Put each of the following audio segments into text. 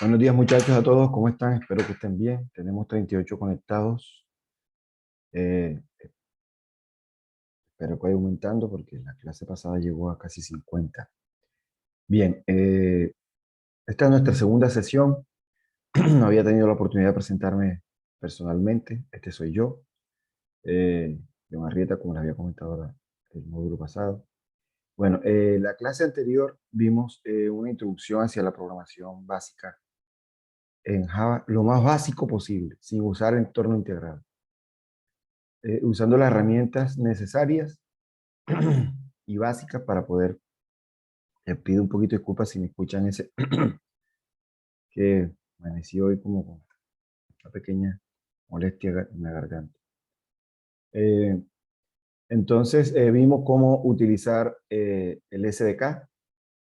Buenos días muchachos a todos, ¿cómo están? Espero que estén bien. Tenemos 38 conectados. Eh, Espero que vaya aumentando porque la clase pasada llegó a casi 50. Bien, esta es nuestra segunda sesión. No había tenido la oportunidad de presentarme personalmente. Este soy yo, John Arrieta, como les había comentado el módulo pasado. Bueno, la clase anterior vimos una introducción hacia la programación básica en Java, lo más básico posible, sin usar entorno integrado. Usando las herramientas necesarias y básicas para poder, les pido un poquito de disculpas si me escuchan ese, que amanecí hoy como con una pequeña molestia en la garganta. Eh, entonces, vimos cómo utilizar el SDK,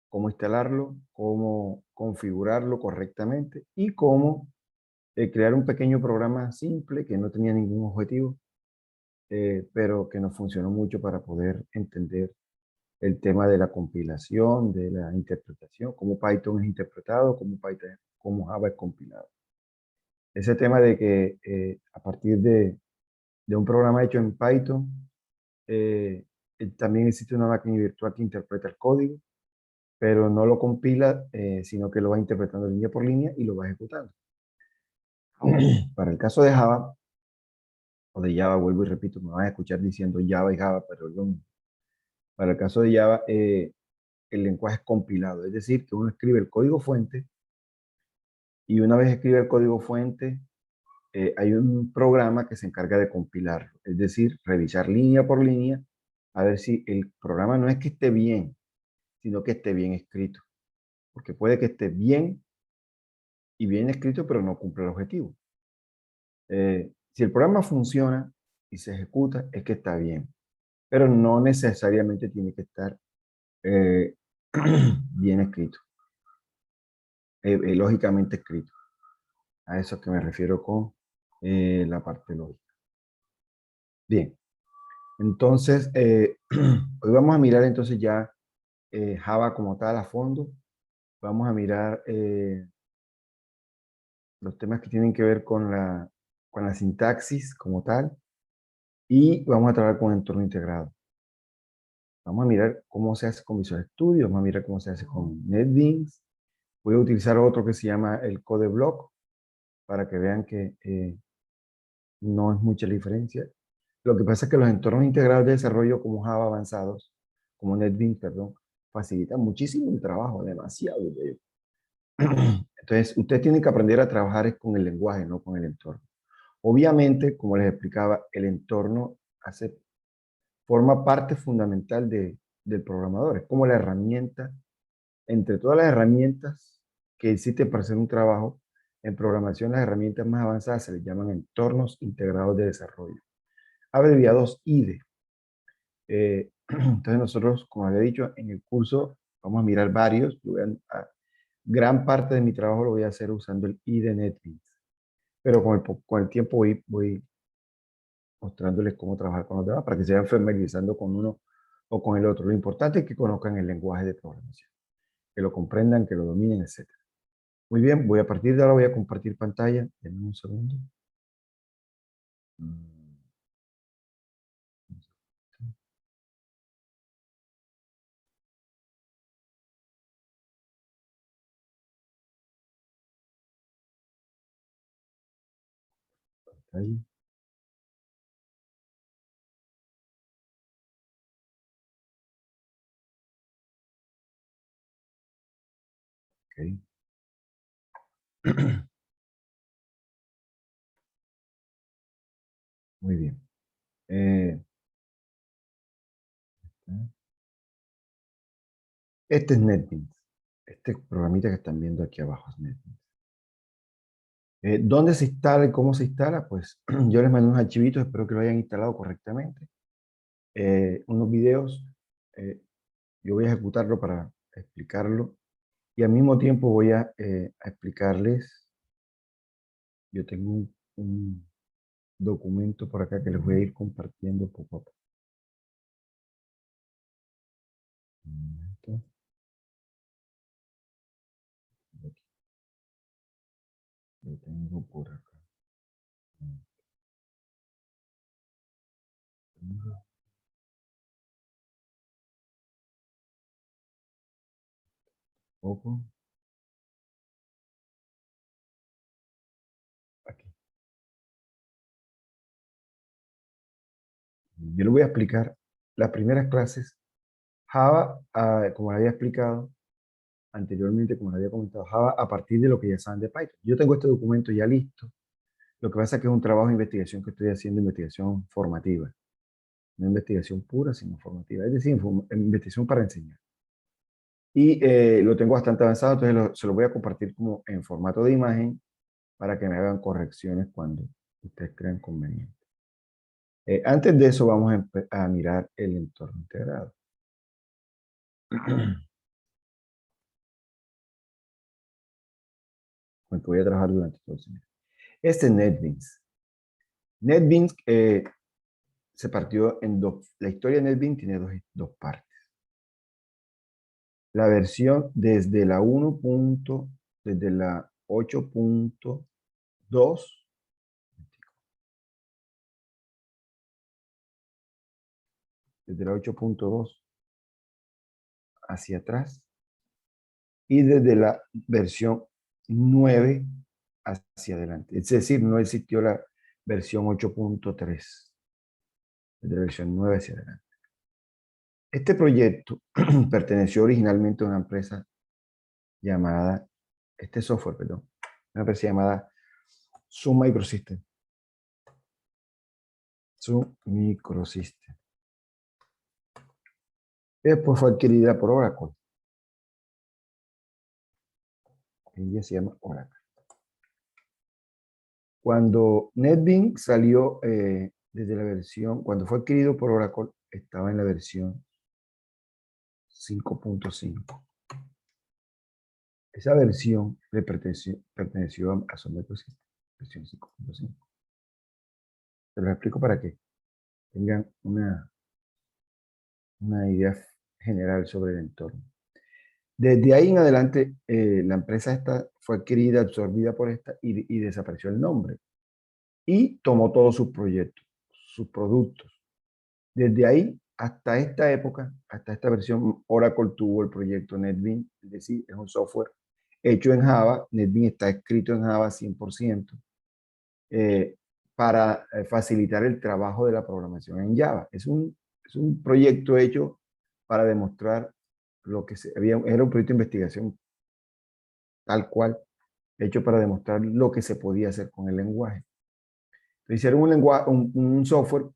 cómo instalarlo, cómo configurarlo correctamente y cómo crear un pequeño programa simple que no tenía ningún objetivo, pero que nos funcionó mucho para poder entender el tema de la compilación, de la interpretación, cómo Python es interpretado, cómo Java es compilado. Ese tema de que a partir de un programa hecho en Python, eh, también existe una máquina virtual que interpreta el código, pero no lo compila, sino que lo va interpretando línea por línea y lo va ejecutando. Para el caso de Java, o de Java, vuelvo y repito, me van a escuchar diciendo Java y Java, pero para el caso de Java, el lenguaje es compilado, es decir, que uno escribe el código fuente y una vez escribe el código fuente, hay un programa que se encarga de compilarlo, es decir, revisar línea por línea a ver si el programa no es que esté bien, sino que esté bien escrito, porque puede que esté bien y bien escrito, pero no cumple el objetivo. Si el programa funciona y se ejecuta, es que está bien, pero no necesariamente tiene que estar eh, bien escrito, lógicamente escrito. A eso que me refiero con la parte lógica. Bien, entonces hoy vamos a mirar entonces ya Java como tal a fondo. Vamos a mirar los temas que tienen que ver con la sintaxis como tal y vamos a trabajar con entorno integrado. Vamos a mirar cómo se hace con Visual Studio, vamos a mirar cómo se hace con NetBeans. Voy a utilizar otro que se llama el CodeBlock para que vean que no es mucha la diferencia. Lo que pasa es que los entornos integrados de desarrollo como Java avanzados, como NetBeans, perdón, facilitan muchísimo el trabajo, demasiado de ello. Entonces, usted tiene que aprender a trabajar es con el lenguaje, no con el entorno. Obviamente, como les explicaba, el entorno forma parte fundamental del programador. Es como la herramienta, entre todas las herramientas que existen para hacer un trabajo, en programación las herramientas más avanzadas se les llaman entornos integrados de desarrollo, abreviados IDE. Entonces nosotros, como había dicho, en el curso vamos a mirar varios. Gran parte de mi trabajo lo voy a hacer usando el IDE NetBeans. Pero con el tiempo voy mostrándoles cómo trabajar con los demás para que se vayan familiarizando con uno o con el otro. Lo importante es que conozcan el lenguaje de programación, que lo comprendan, que lo dominen, etc. Muy bien, a partir de ahora voy a compartir pantalla. Denme un segundo. Mm, Pantalla. Ok. Muy bien. Eh, este es NetBeans. Este programita que están viendo aquí abajo es NetBeans. ¿Dónde se instala y cómo se instala? Pues yo les mando unos archivitos, espero que lo hayan instalado correctamente. Unos videos, yo voy a ejecutarlo para explicarlo y al mismo tiempo voy a explicarles, yo tengo un documento por acá que les voy a ir compartiendo poco a poco. Un momento. Lo tengo por acá. Poco. Aquí. Yo le voy a explicar las primeras clases. Java, como le había explicado anteriormente, como le había comentado, Java a partir de lo que ya saben de Python. Yo tengo este documento ya listo. Lo que pasa es que es un trabajo de investigación que estoy haciendo, investigación formativa. No investigación pura, sino formativa. Es decir, investigación para enseñar. Y lo tengo bastante avanzado, entonces se lo voy a compartir como en formato de imagen para que me hagan correcciones cuando ustedes crean conveniente. Antes de eso, vamos a mirar el entorno integrado. Con el que voy a trabajar durante todo el semestre. Este es NetBeans. NetBeans se partió en dos. La historia de NetBeans tiene dos partes. La versión desde la 1. Desde la 8.2. Desde la 8.2 hacia atrás. Y desde la versión 9 hacia adelante. Es decir, no existió la versión 8.3. Desde la versión 9 hacia adelante. Este proyecto perteneció originalmente a una empresa llamada, una empresa llamada Sun Microsystem. Sun Microsystem. Después fue adquirida por Oracle. Hoy en día se llama Oracle. Cuando NetBeans salió desde la versión, cuando fue adquirido por Oracle, estaba en la versión 5.5. Esa versión le perteneció a Sun Microsystem, versión 5.5. Se los explico para que tengan una idea general sobre el entorno. Desde ahí en adelante, la empresa esta fue adquirida, absorbida por esta y desapareció el nombre. Y tomó todos sus proyectos, sus productos. Desde ahí hasta esta época, hasta esta versión, Oracle tuvo el proyecto NetBeans, es decir, es un software hecho en Java. NetBeans está escrito en Java 100%, para facilitar el trabajo de la programación en Java. Es un proyecto hecho para demostrar lo que era un proyecto de investigación tal cual, hecho para demostrar lo que se podía hacer con el lenguaje. Hicieron un software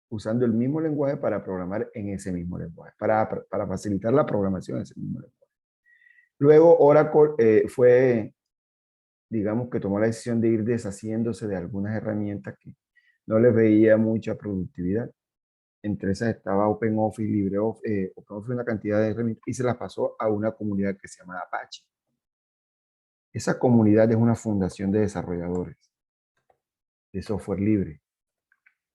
usando el mismo lenguaje para programar en ese mismo lenguaje, para facilitar la programación en ese mismo lenguaje. Luego Oracle digamos que tomó la decisión de ir deshaciéndose de algunas herramientas que no les veía mucha productividad. Entre esas estaba OpenOffice, LibreOffice, OpenOffice, una cantidad de herramientas, y se las pasó a una comunidad que se llama Apache. Esa comunidad es una fundación de desarrolladores de software libre.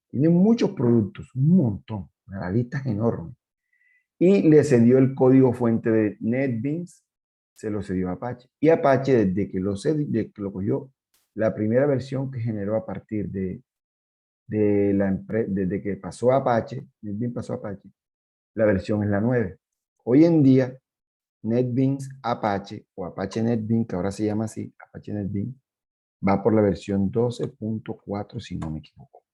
Tiene muchos productos, un montón, la lista es enorme. Y le cedió el código fuente de NetBeans, se lo cedió a Apache. Y Apache, desde que lo cogió, la primera versión que generó a partir de la empresa, desde que pasó a Apache, NetBeans pasó a Apache, la versión es la 9. Hoy en día, NetBeans Apache, o Apache NetBeans, que ahora se llama así, Apache NetBeans, va por la versión 12.4, si no me equivoco.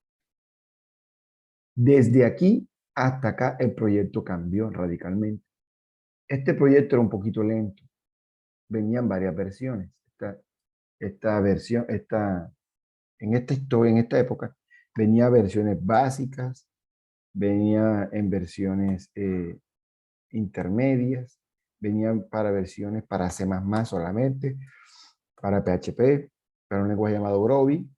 Desde aquí hasta acá, el proyecto cambió radicalmente. Este proyecto era un poquito lento. Venían varias versiones. Esta versión, en esta historia, en esta época, venía versiones básicas, venía en versiones intermedias, venían para versiones para C++ solamente, para PHP, para un lenguaje llamado Groovy.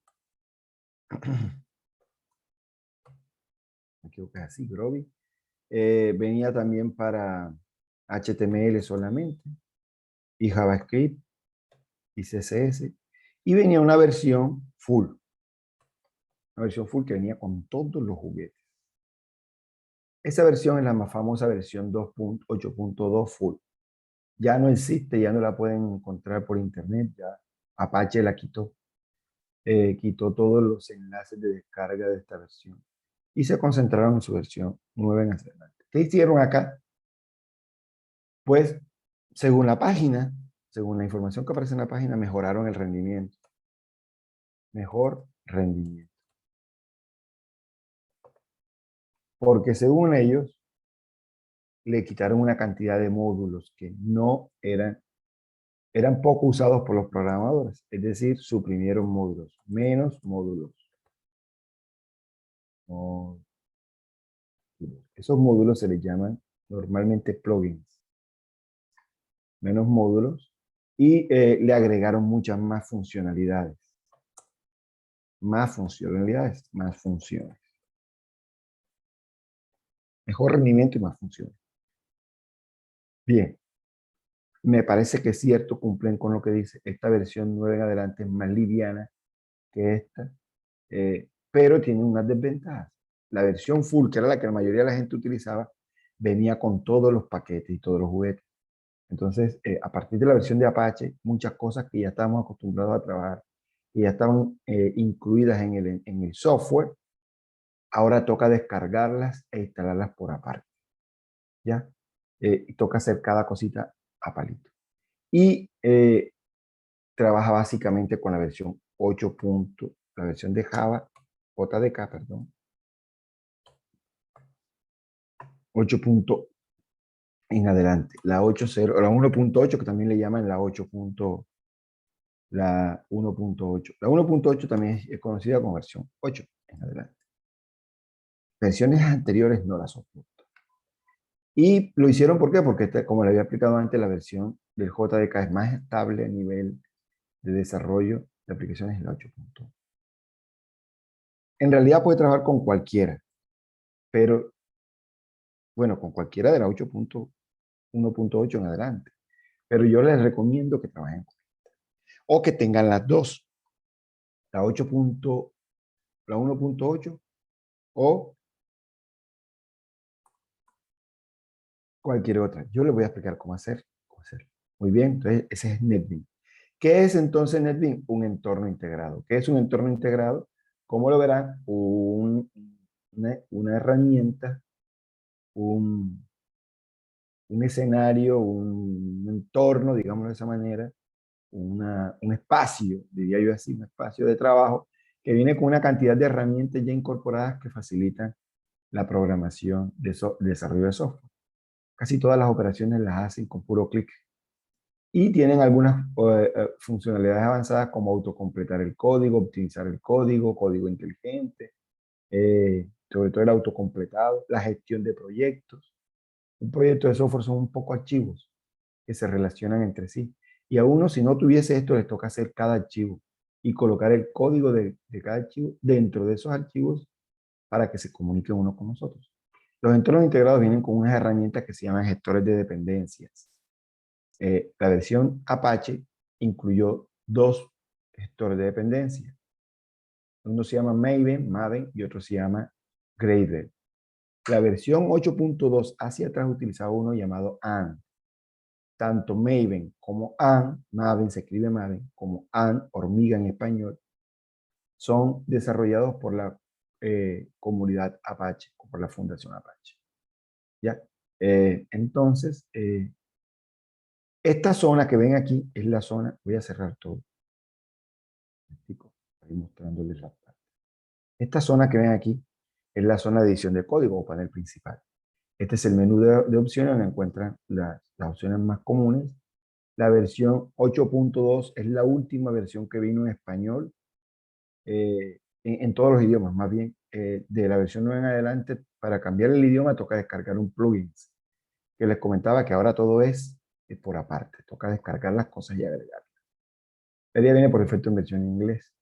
Me equivoco, es así, Groovy. Venía también para HTML solamente, y JavaScript, y CSS. Y venía una versión full que venía con todos los juguetes. Esa versión es la más famosa versión 2.8.2 full. Ya no existe, ya no la pueden encontrar por internet, ya Apache la quitó. Quitó todos los enlaces de descarga de esta versión y se concentraron en su versión 9 en adelante. ¿Qué hicieron acá? Pues, según la página, según la información que aparece en la página, mejoraron el rendimiento. Mejor rendimiento. Porque según ellos, le quitaron una cantidad de módulos que no eran poco usados por los programadores. Es decir, suprimieron módulos, menos módulos. Módulos. Esos módulos se les llaman normalmente plugins. Menos módulos y le agregaron muchas más funcionalidades. Más funcionalidades, más funciones. Mejor rendimiento y más funciones. Bien, me parece que es cierto, cumplen con lo que dice. Esta versión 9 en adelante es más liviana que esta, pero tiene unas desventajas. La versión full, que era la que la mayoría de la gente utilizaba, venía con todos los paquetes y todos los juguetes. Entonces, a partir de la versión de Apache, muchas cosas que ya estábamos acostumbrados a trabajar y ya estaban incluidas en el software, ahora toca descargarlas e instalarlas por aparte. ¿Ya? Toca hacer cada cosita a palito. Y trabaja básicamente con la versión 8. La versión de Java, JDK, perdón, 8 en adelante. La 8.0, la 1.8, que también le llaman la 8. La 1.8. La 1.8 también es conocida como versión 8 en adelante. Versiones anteriores no la soportan. Y lo hicieron ¿por qué? Porque como le había explicado antes, la versión del JDK es más estable a nivel de desarrollo de aplicaciones en la 8.1. En realidad puede trabajar con cualquiera, pero bueno, con cualquiera de la 8.1.8 en adelante. Pero yo les recomiendo que trabajen con o que tengan las dos, la 8. La 1.8 o cualquier otra. Yo les voy a explicar cómo hacer. Muy bien, entonces ese es NetBeans. ¿Qué es entonces NetBeans? Un entorno integrado. ¿Qué es un entorno integrado? Como lo verán, una herramienta, un, un escenario, un entorno, digámoslo de esa manera, un espacio, diría yo así, un espacio de trabajo que viene con una cantidad de herramientas ya incorporadas que facilitan la programación de desarrollo de software. Casi todas las operaciones las hacen con puro clic. Y tienen algunas funcionalidades avanzadas como autocompletar el código, optimizar el código, código inteligente, sobre todo el autocompletado, la gestión de proyectos. Un proyecto de software son un poco archivos que se relacionan entre sí. Y a uno, si no tuviese esto, les toca hacer cada archivo y colocar el código de cada archivo dentro de esos archivos para que se comunique uno con nosotros. Los entornos integrados vienen con unas herramientas que se llaman gestores de dependencias. La versión Apache incluyó dos gestores de dependencia. Uno se llama Maven y otro se llama Gradle. La versión 8.2 hacia atrás utilizaba uno llamado Ant. Tanto Maven como Ant, Maven se escribe Maven, como Ant, hormiga en español, son desarrollados por la comunidad Apache, o por la Fundación Apache. ¿Ya? Entonces, esta zona que ven aquí es la zona, voy a cerrar todo, ahí mostrándoles la parte. Esta zona que ven aquí es la zona de edición de código o panel principal. Este es el menú de opciones donde encuentran las opciones más comunes. La versión 8.2 es la última versión que vino en español, en todos los idiomas, más bien. De la versión 9 en adelante, para cambiar el idioma toca descargar un plugin, que les comentaba que ahora todo es por aparte, toca descargar las cosas y agregarlas. La idea viene por defecto en versión en inglés.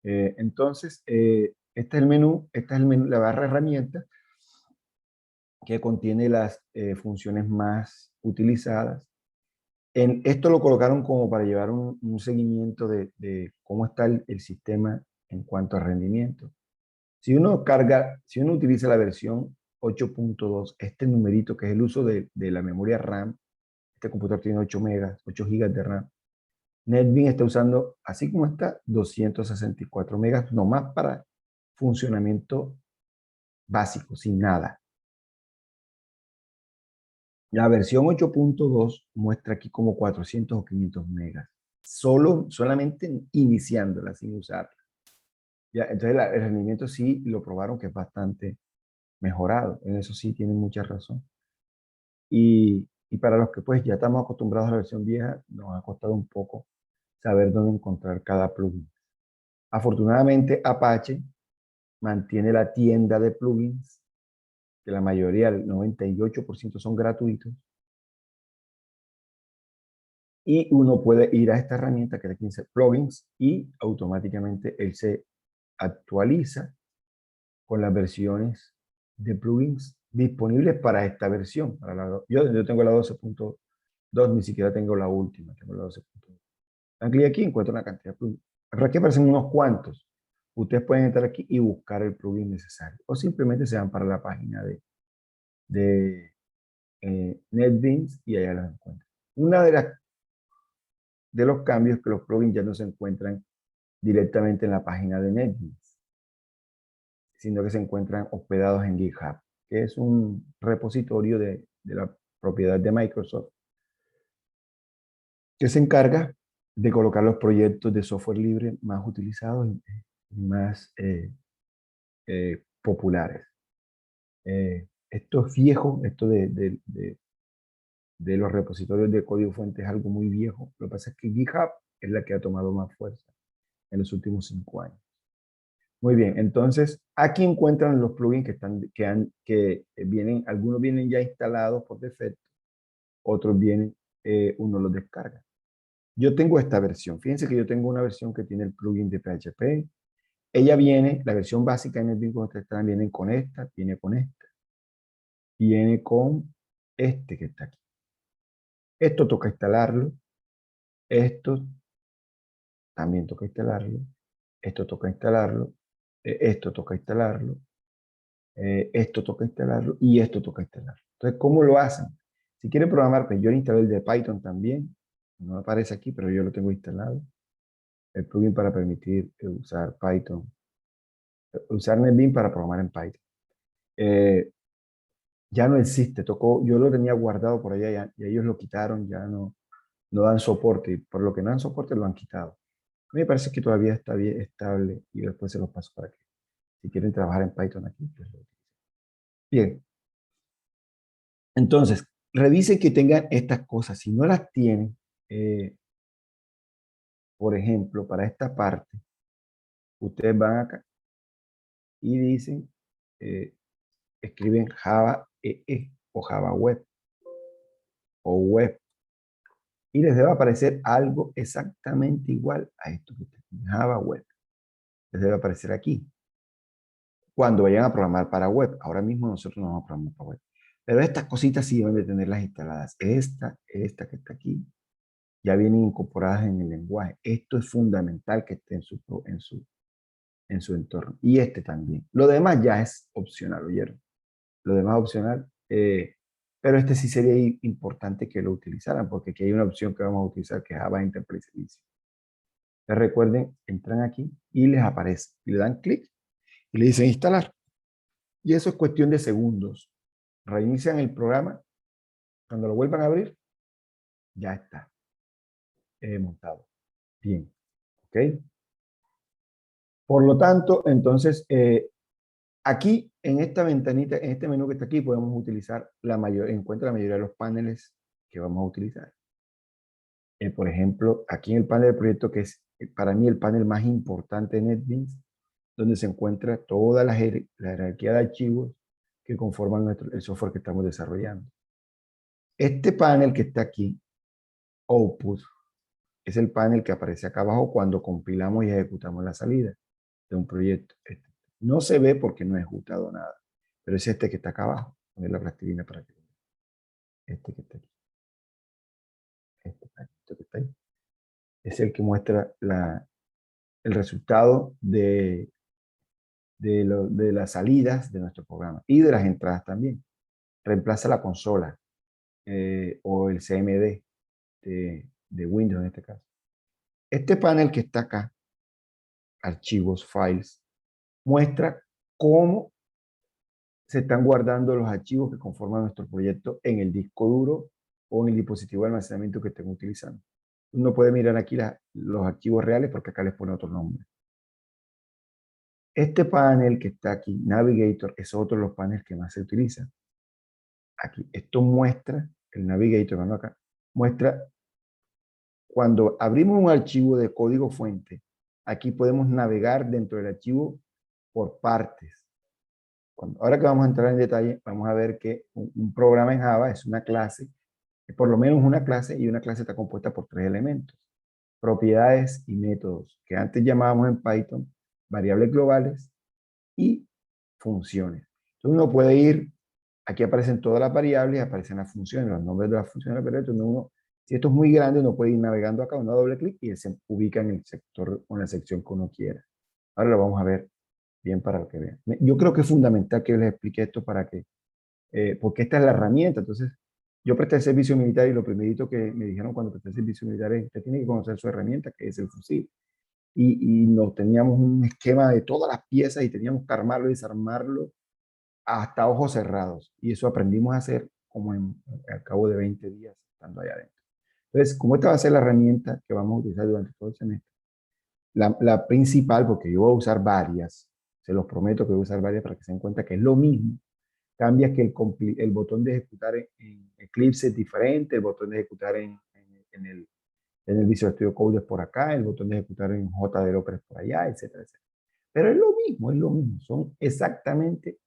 Entonces, este es el menú, la barra de herramientas que contiene las funciones más utilizadas. Esto lo colocaron como para llevar un seguimiento de cómo está el sistema en cuanto a rendimiento. Si uno utiliza la versión 8.2, este numerito que es el uso de la memoria RAM, este computador tiene 8 gigas de RAM, NetBeans está usando, así como está, 264 megas, nomás para funcionamiento básico, sin nada. La versión 8.2 muestra aquí como 400 o 500 megas, solamente iniciándola, sin usarla. Ya, entonces el rendimiento sí lo probaron que es bastante mejorado, en eso sí tienen mucha razón. Y para los que pues ya estamos acostumbrados a la versión vieja, nos ha costado un poco saber dónde encontrar cada plugin. Afortunadamente, Apache mantiene la tienda de plugins, que la mayoría, el 98% son gratuitos, y uno puede ir a esta herramienta que es 15 plugins y automáticamente él se actualiza con las versiones de plugins disponibles para esta versión. Yo tengo la 12.2, ni siquiera tengo la última, tengo la 12.2. Dan clic aquí y encuentran una cantidad de plugins. Aquí aparecen unos cuantos. Ustedes pueden entrar aquí y buscar el plugin necesario. O simplemente se van para la página de NetBeans y allá los encuentran. Una de los cambios es que los plugins ya no se encuentran directamente en la página de NetBeans, sino que se encuentran hospedados en GitHub, que es un repositorio de la propiedad de Microsoft, que se encarga de colocar los proyectos de software libre más utilizados y más populares. Esto es viejo, esto de los repositorios de código fuente es algo muy viejo. Lo que pasa es que GitHub es la que ha tomado más fuerza en los últimos 5 años. Muy bien, entonces aquí encuentran los plugins que vienen, algunos vienen ya instalados por defecto, otros vienen, uno los descarga. Yo tengo esta versión. Fíjense que yo tengo una versión que tiene el plugin de PHP. Ella viene, la versión básica en el Bitcoin viene con esta, viene con esta, viene con este que está aquí. Esto toca instalarlo, esto también toca instalarlo, esto toca instalarlo, esto toca instalarlo, esto toca instalarlo y esto toca instalarlo. Entonces, ¿cómo lo hacen? Si quieren programar, pues yo le instalé el de Python también, no aparece aquí, pero yo lo tengo instalado. El plugin para permitir usar Python, usar NetBeans para programar en Python. Ya no existe, yo lo tenía guardado por allá y ellos lo quitaron, ya no dan soporte, y por lo que no dan soporte lo han quitado. A mí me parece que todavía está bien estable y después se los paso para que, si quieren trabajar en Python aquí, pues lo utilicen. Bien, entonces, revisen que tengan estas cosas. Si no las tienen, por ejemplo, para esta parte, ustedes van acá y dicen, eh, escriben Java EE o Java Web o Web y les debe aparecer algo exactamente igual a esto que está aquí, Java Web. Les debe aparecer aquí. Cuando vayan a programar para web, ahora mismo nosotros no vamos a programar para web. Pero estas cositas sí deben de tenerlas instaladas. Esta que está aquí, ya vienen incorporadas en el lenguaje. Esto es fundamental que esté en su entorno. Y este también. Lo demás ya es opcional, ¿oyeron? Lo demás es opcional. Pero este sí sería importante que lo utilizaran, porque aquí hay una opción que vamos a utilizar que es Java Enterprise Edition. Recuerden, entran aquí y les aparece. Y le dan clic y le dicen instalar. Y eso es cuestión de segundos. Reinician el programa. Cuando lo vuelvan a abrir, ya está montado. Bien. ¿Ok? Por lo tanto, entonces, aquí en esta ventanita, en este menú que está aquí, podemos utilizar encuentra la mayoría de los paneles que vamos a utilizar. Por ejemplo, aquí en el panel de proyecto, que es para mí el panel más importante de NetBeans, donde se encuentra toda la jerarquía de archivos que conforman el software que estamos desarrollando. Este panel que está aquí, Output, es el panel que aparece acá abajo cuando compilamos y ejecutamos la salida de un proyecto. No se ve porque no he ejecutado nada, pero es este que está acá abajo. Poner la plastilina para que vean. Este que está aquí. Este que está ahí. Es el que muestra el resultado de las salidas de nuestro programa y de las entradas también. Reemplaza la consola o el CMD de Windows en este caso. Este panel que está acá, archivos, files, muestra cómo se están guardando los archivos que conforman nuestro proyecto en el disco duro o en el dispositivo de almacenamiento que estén utilizando. Uno puede mirar aquí los archivos reales porque acá les pone otro nombre. Este panel que está aquí, Navigator, es otro de los paneles que más se utilizan. Aquí, esto muestra, el Navigator, ¿no? Acá, muestra cuando abrimos un archivo de código fuente, aquí podemos navegar dentro del archivo por partes. Ahora que vamos a entrar en detalle, vamos a ver que un programa en Java es una clase, es por lo menos una clase, y una clase está compuesta por tres elementos: propiedades y métodos, que antes llamábamos en Python variables globales y funciones. Entonces uno puede ir, aquí aparecen todas las variables, aparecen las funciones, los nombres de las funciones, pero si esto es muy grande, uno puede ir navegando acá, uno doble clic y se ubica en el sector o en la sección que uno quiera. Ahora lo vamos a ver bien para que vean. Yo creo que es fundamental que les explique esto porque esta es la herramienta. Entonces, yo presté el servicio militar y lo primerito que me dijeron cuando presté el servicio militar es: usted tiene que conocer su herramienta, que es el fusil. Y nos teníamos un esquema de todas las piezas y teníamos que armarlo y desarmarlo hasta ojos cerrados. Y eso aprendimos a hacer como al cabo de 20 días estando allá adentro. Entonces, como esta va a ser la herramienta que vamos a utilizar durante todo el semestre, la principal, porque yo voy a usar varias, se los prometo que voy a usar varias para que se den cuenta que es lo mismo. Cambia que el botón de ejecutar en Eclipse es diferente, el botón de ejecutar en el Visual Studio Code es por acá, el botón de ejecutar en JDeveloper es por allá, etcétera, etcétera. Pero es lo mismo, son exactamente,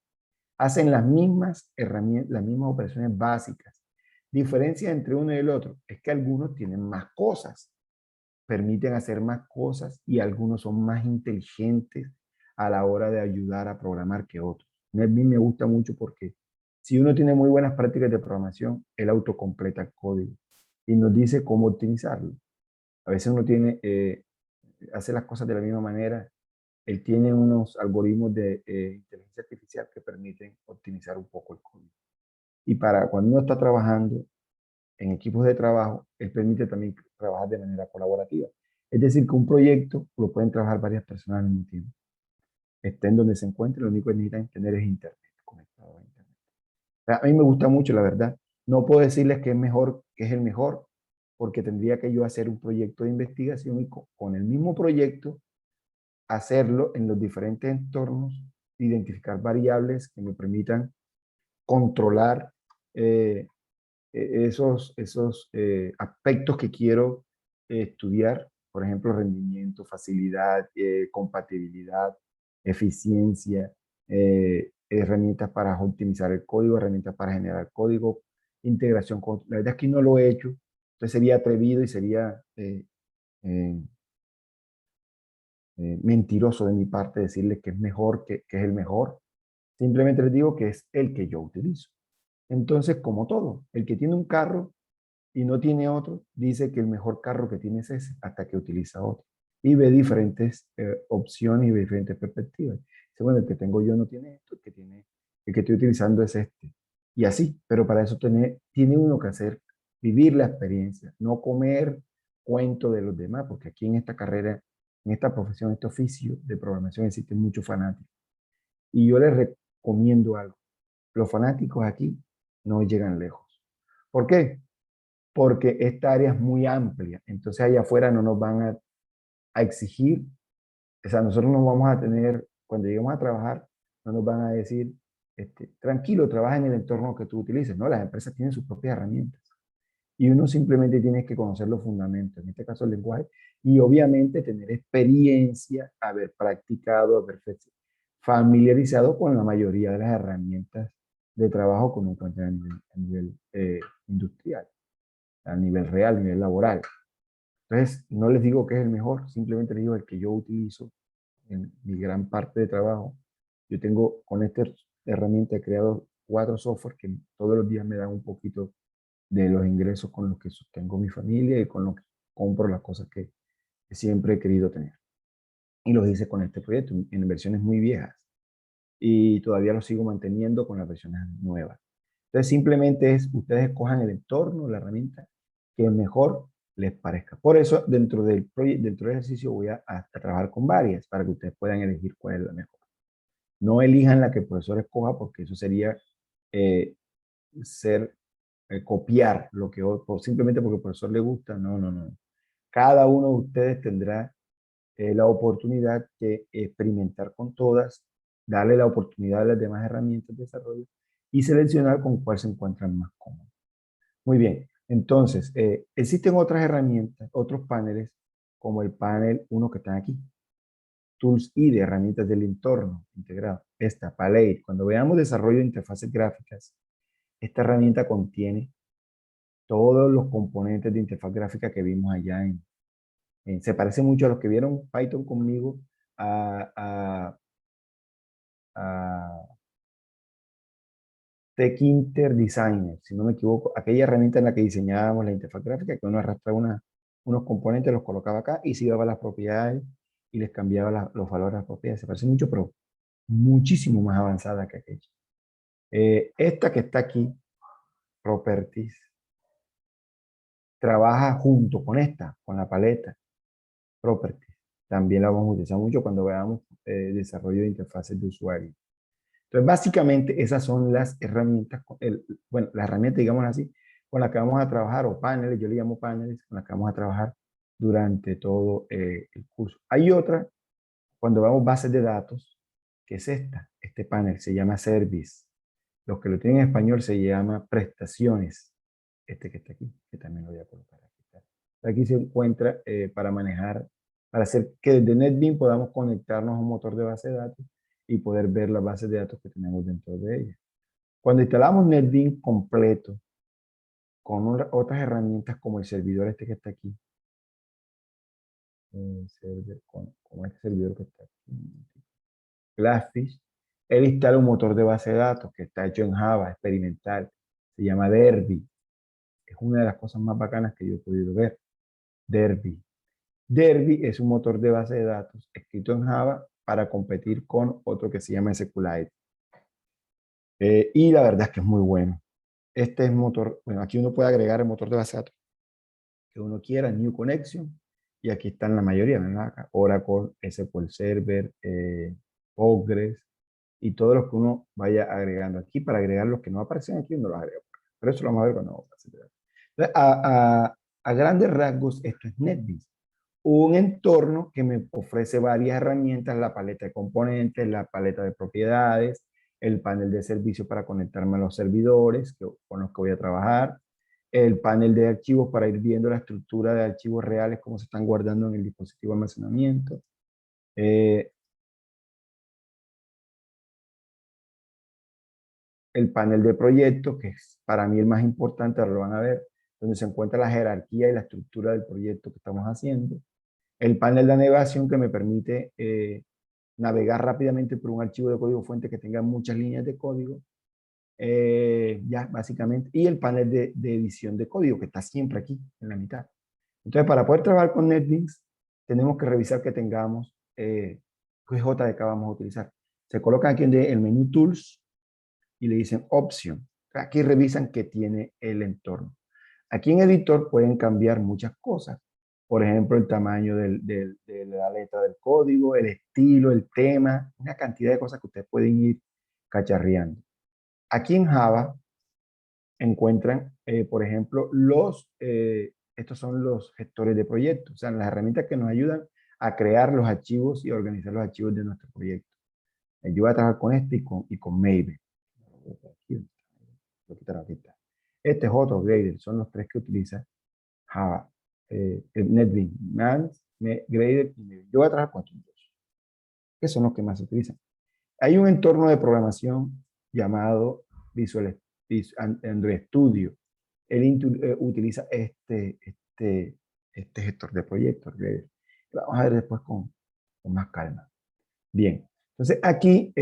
hacen las mismas herramientas, las mismas operaciones básicas. Diferencia entre uno y el otro es que algunos tienen más cosas, permiten hacer más cosas, y algunos son más inteligentes a la hora de ayudar a programar que otros. A mí me gusta mucho porque si uno tiene muy buenas prácticas de programación, él autocompleta el código y nos dice cómo optimizarlo. A veces uno hace las cosas de la misma manera. Él tiene unos algoritmos de inteligencia artificial que permiten optimizar un poco el código. Y para cuando uno está trabajando en equipos de trabajo, él permite también trabajar de manera colaborativa. Es decir, que un proyecto lo pueden trabajar varias personas al mismo tiempo. Estén donde se encuentren, lo único que necesitan tener es internet, conectado a internet. A mí me gusta mucho, la verdad. No puedo decirles que es mejor, que es el mejor, porque tendría que yo hacer un proyecto de investigación y con el mismo proyecto hacerlo en los diferentes entornos, identificar variables que me permitan controlar eh, esos aspectos que quiero estudiar, por ejemplo, rendimiento, facilidad, compatibilidad, eficiencia, herramientas para optimizar el código, herramientas para generar código, integración con... La verdad es que no lo he hecho, entonces sería atrevido y sería eh, mentiroso de mi parte decirles que es mejor, que es el mejor. Simplemente les digo que es el que yo utilizo. Entonces, como todo, el que tiene un carro y no tiene otro, dice que el mejor carro que tiene es ese, hasta que utiliza otro. Y ve diferentes opciones y ve diferentes perspectivas. Dice: bueno, el que tengo yo no tiene esto, el que estoy utilizando es este. Y así, pero para eso tiene uno que hacer, vivir la experiencia, no comer cuento de los demás, porque aquí en esta carrera, en esta profesión, este oficio de programación, existen muchos fanáticos. Y yo les recomiendo algo: los fanáticos aquí no llegan lejos. ¿Por qué? Porque esta área es muy amplia. Entonces allá afuera no nos van a exigir, o sea, nosotros no vamos a tener, cuando lleguemos a trabajar, no nos van a decir, tranquilo, trabaja en el entorno que tú utilices. No, las empresas tienen sus propias herramientas. Y uno simplemente tiene que conocer los fundamentos, en este caso el lenguaje, y obviamente tener experiencia, haber practicado, haber familiarizado con la mayoría de las herramientas de trabajo que uno encuentra a nivel industrial, a nivel real, a nivel laboral. Entonces, no les digo que es el mejor, simplemente les digo el que yo utilizo en mi gran parte de trabajo. Yo tengo con esta herramienta he creado 4 software que todos los días me dan un poquito de los ingresos con los que sostengo mi familia y con los que compro las cosas que siempre he querido tener. Y los hice con este proyecto en versiones muy viejas y todavía los sigo manteniendo con las versiones nuevas. Entonces simplemente ustedes escojan el entorno, la herramienta que mejor les parezca. Por eso, dentro del ejercicio voy a trabajar con varias para que ustedes puedan elegir cuál es la mejor. No elijan la que el profesor escoja porque eso sería eh, ser, copiar lo que simplemente porque al profesor le gusta. No, no, no. Cada uno de ustedes tendrá la oportunidad de experimentar con todas, darle la oportunidad a las demás herramientas de desarrollo y seleccionar con cuál se encuentran más cómodos. Muy bien, entonces, existen otras herramientas, otros paneles, como el panel 1 que está aquí, Tools y de herramientas del entorno integrado. Esta, Palette, cuando veamos desarrollo de interfaces gráficas, esta herramienta contiene todos los componentes de interfaz gráfica que vimos allá se parece mucho a los que vieron Python conmigo a, a, a Tech Designer, si no me equivoco, aquella herramienta en la que diseñábamos la interfaz gráfica, que uno arrastraba unos componentes, los colocaba acá y se iba a las propiedades y les cambiaba los valores a las propiedades. Se parece mucho, pero muchísimo más avanzada que aquella. Esta que está aquí, Properties, trabaja junto con esta, con la paleta Properties. También la vamos a utilizar mucho cuando veamos desarrollo de interfaces de usuario. Entonces, básicamente, esas son las herramientas, bueno, las herramientas, digamos así, con las que vamos a trabajar, o paneles, yo le llamo paneles, con las que vamos a trabajar durante todo el curso. Hay otra, cuando vemos bases de datos, que es esta, este panel, se llama Service. Los que lo tienen en español se llama Prestaciones. Este que está aquí, que también lo voy a colocar aquí. Aquí se encuentra para manejar, para hacer que desde NetBeans podamos conectarnos a un motor de base de datos y poder ver las bases de datos que tenemos dentro de ella. Cuando instalamos NetBeans completo, con otras herramientas como el servidor este que está aquí, como este servidor que está aquí, Glassfish, él instala un motor de base de datos que está hecho en Java, experimental, se llama Derby. Es una de las cosas más bacanas que yo he podido ver, Derby. Derby es un motor de base de datos escrito en Java para competir con otro que se llama SQLite. Y la verdad es que es muy bueno. Este es motor, bueno, aquí uno puede agregar el motor de base de datos que uno quiera, New Connection, y aquí están la mayoría, ¿verdad? Oracle, SQL Server, Postgres, y todos los que uno vaya agregando aquí. Para agregar los que no aparecen aquí, uno los agrega. Pero eso lo vamos a ver cuando vamos a hacer. Entonces, a grandes rasgos, esto es NetBeans. Un entorno que me ofrece varias herramientas, la paleta de componentes, la paleta de propiedades, el panel de servicio para conectarme a los servidores con los que voy a trabajar, el panel de archivos para ir viendo la estructura de archivos reales, cómo se están guardando en el dispositivo de almacenamiento, el panel de proyectos, que es para mí el más importante, ahora lo van a ver, donde se encuentra la jerarquía y la estructura del proyecto que estamos haciendo, el panel de navegación que me permite navegar rápidamente por un archivo de código fuente que tenga muchas líneas de código, ya básicamente, y el panel de edición de código que está siempre aquí en la mitad. Entonces, para poder trabajar con NetBeans, tenemos que revisar que tengamos qué JDK vamos a utilizar. Se colocan aquí en el menú Tools y le dicen Option. Aquí revisan que tiene el entorno. Aquí en Editor pueden cambiar muchas cosas. Por ejemplo, el tamaño de la letra del código, el estilo, el tema, una cantidad de cosas que ustedes pueden ir cacharreando. Aquí en Java encuentran, por ejemplo, estos son los gestores de proyectos, o sea, las herramientas que nos ayudan a crear los archivos y organizar los archivos de nuestro proyecto. Yo voy a trabajar con este y con Maven. Aquí está. Este es otro grader, son los tres que utiliza Java, NetBeans, Nance, Grader y Maven. Yo voy a trabajar con estos dos, que son los que más se utilizan. Hay un entorno de programación llamado Android Studio. Él utiliza este gestor de proyectos. Lo vamos a ver después con más calma. Bien, entonces aquí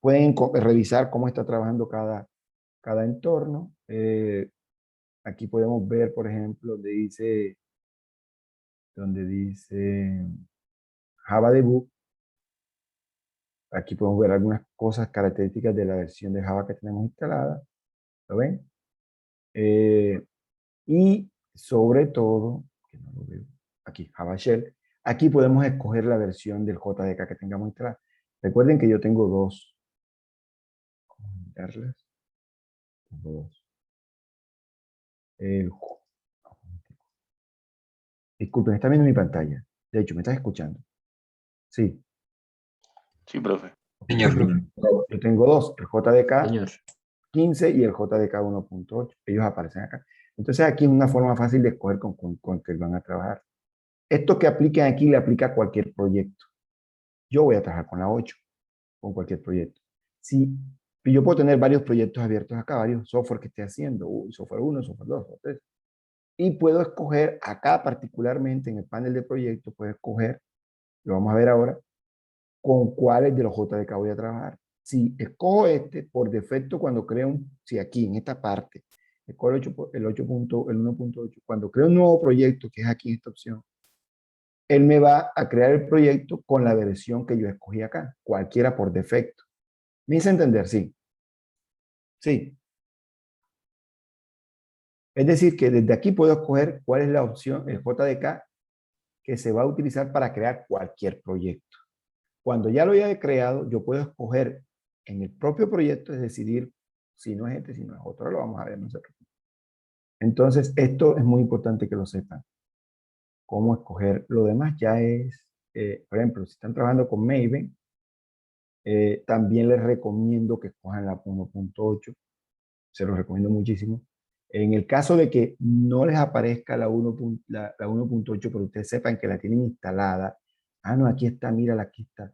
pueden revisar cómo está trabajando cada entorno. Aquí podemos ver, por ejemplo, donde dice Java Debug. Aquí podemos ver algunas cosas características de la versión de Java que tenemos instalada. ¿Lo ven? Y Sobre todo, que no lo veo, aquí Java Shell, aquí podemos escoger la versión del JDK que tengamos instalada. Recuerden que yo tengo dos. Vamos a mirarlas. Tengo dos. El, disculpen, está viendo mi pantalla. De hecho, ¿me estás escuchando? Sí. Sí, profe. Okay, Señor, profe. yo tengo dos, el JDK Señor. 15 y el JDK 1.8. Ellos aparecen acá. Entonces aquí es una forma fácil de escoger con que van a trabajar. Esto que apliquen aquí le aplica a cualquier proyecto. Yo voy a trabajar con la 8, con cualquier proyecto. Si yo puedo tener varios proyectos abiertos acá, varios software que esté haciendo, software 1, software 2, software 3. Y puedo escoger acá particularmente en el panel de proyectos, puedo escoger, lo vamos a ver ahora, con cuáles de los JDK voy a trabajar. Si escojo este, por defecto, cuando creo si aquí en esta parte, escojo el 1.8, cuando creo un nuevo proyecto, que es aquí en esta opción, él me va a crear el proyecto con la versión que yo escogí acá, cualquiera por defecto. ¿Me hice entender? Sí. Sí. Es decir, que desde aquí puedo escoger cuál es la opción, el JDK, que se va a utilizar para crear cualquier proyecto. Cuando ya lo haya creado, yo puedo escoger en el propio proyecto, es decidir si no es este, si no es otro. Lo vamos a ver nosotros. Entonces, esto es muy importante que lo sepan. Cómo escoger. Lo demás ya es, por ejemplo, si están trabajando con Maven, también les recomiendo que escojan la 1.8. Se los recomiendo muchísimo. En el caso de que no les aparezca la 1.8, pero ustedes sepan que la tienen instalada. Ah, no, aquí está, mira, aquí está.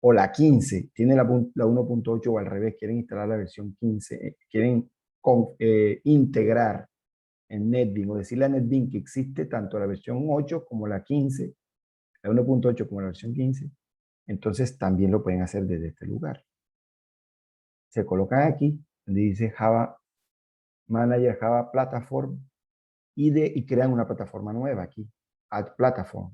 O la 15, tiene la 1.8 o al revés, quieren instalar la versión 15, quieren integrar en NetBeans o decirle a NetBeans que existe tanto la versión 8 como la 15, la 1.8 como la versión 15, entonces también lo pueden hacer desde este lugar. Se colocan aquí, donde dice Java Manager, Java Platform, y crean una plataforma nueva aquí, Add Platform.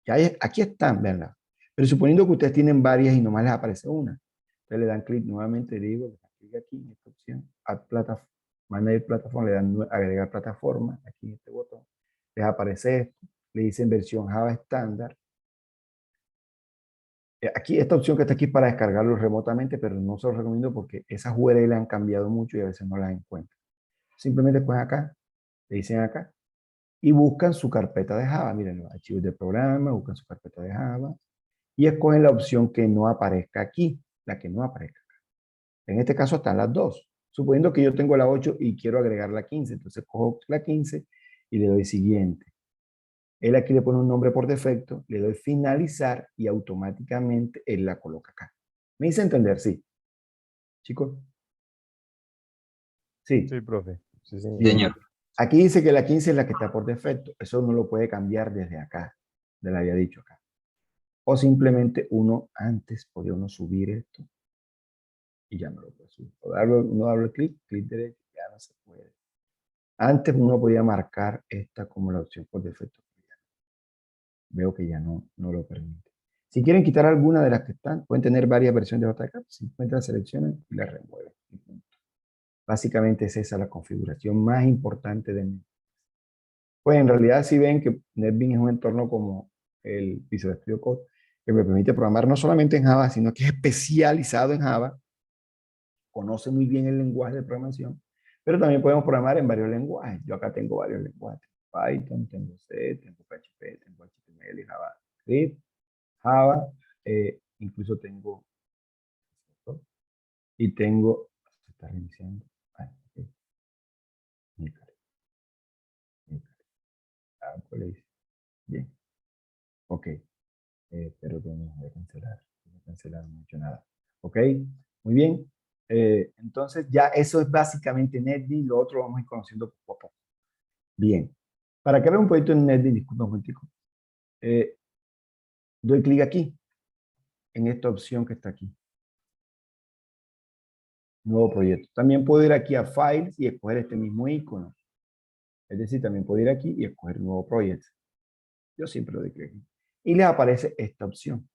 Ya aquí están, ¿verdad? Pero suponiendo que ustedes tienen varias y nomás les aparece una, entonces le dan clic nuevamente, digo, le dan clic aquí en esta opción, Add Platform, Manager Platform, le dan agregar plataforma, aquí en este botón, les aparece esto, le dicen versión Java estándar. Aquí, esta opción que está aquí es para descargarlo remotamente, pero no se lo recomiendo porque esas URL han cambiado mucho y a veces no las encuentran. Simplemente pues acá, le dicen acá, y buscan su carpeta de Java. Miren, los archivos de programa, buscan su carpeta de Java y escogen la opción que no aparezca aquí, la que no aparezca acá. En este caso están las dos. Suponiendo que yo tengo la 8 y quiero agregar la 15, entonces cojo la 15 y le doy siguiente. Él aquí le pone un nombre por defecto, le doy finalizar y automáticamente él la coloca acá. ¿Me hice entender? Sí. Chicos. Sí. Sí, profe. Sí, señor. Señor. Aquí dice que la 15 es la que está por defecto. Eso uno lo puede cambiar desde acá. Le había dicho acá. O simplemente uno antes podía uno subir esto y ya no lo puede subir. O uno darle clic derecho, ya no se puede. Antes uno podía marcar esta como la opción por defecto. Veo que ya no lo permite. Si quieren quitar alguna de las que están, pueden tener varias versiones de JavaScript. Si encuentran, seleccionan y la remueven. Básicamente es esa la configuración más importante de NetBeans. Pues en realidad si ven que NetBeans es un entorno como el Visual Studio Code, que me permite programar no solamente en Java, sino que es especializado en Java, conoce muy bien el lenguaje de programación, pero también podemos programar en varios lenguajes. Yo acá tengo varios lenguajes. Python, tengo C, tengo PHP, tengo HTML y JavaScript, Java, incluso tengo, y tengo, se está reiniciando. Okay. Bien, ok, pero que no voy a cancelar, no he hecho nada. Ok, muy bien. Entonces ya eso es básicamente NetBeans, lo otro vamos a ir conociendo poco a poco. Bien, para crear un proyecto en NetBeans, disculpa un momentico, doy clic aquí, en esta opción que está aquí. Nuevo proyecto. También puedo ir aquí a Files y escoger este mismo icono. Es decir, también puedo ir aquí y escoger nuevo proyecto. Yo siempre lo doy clic aquí. Y les aparece esta opción.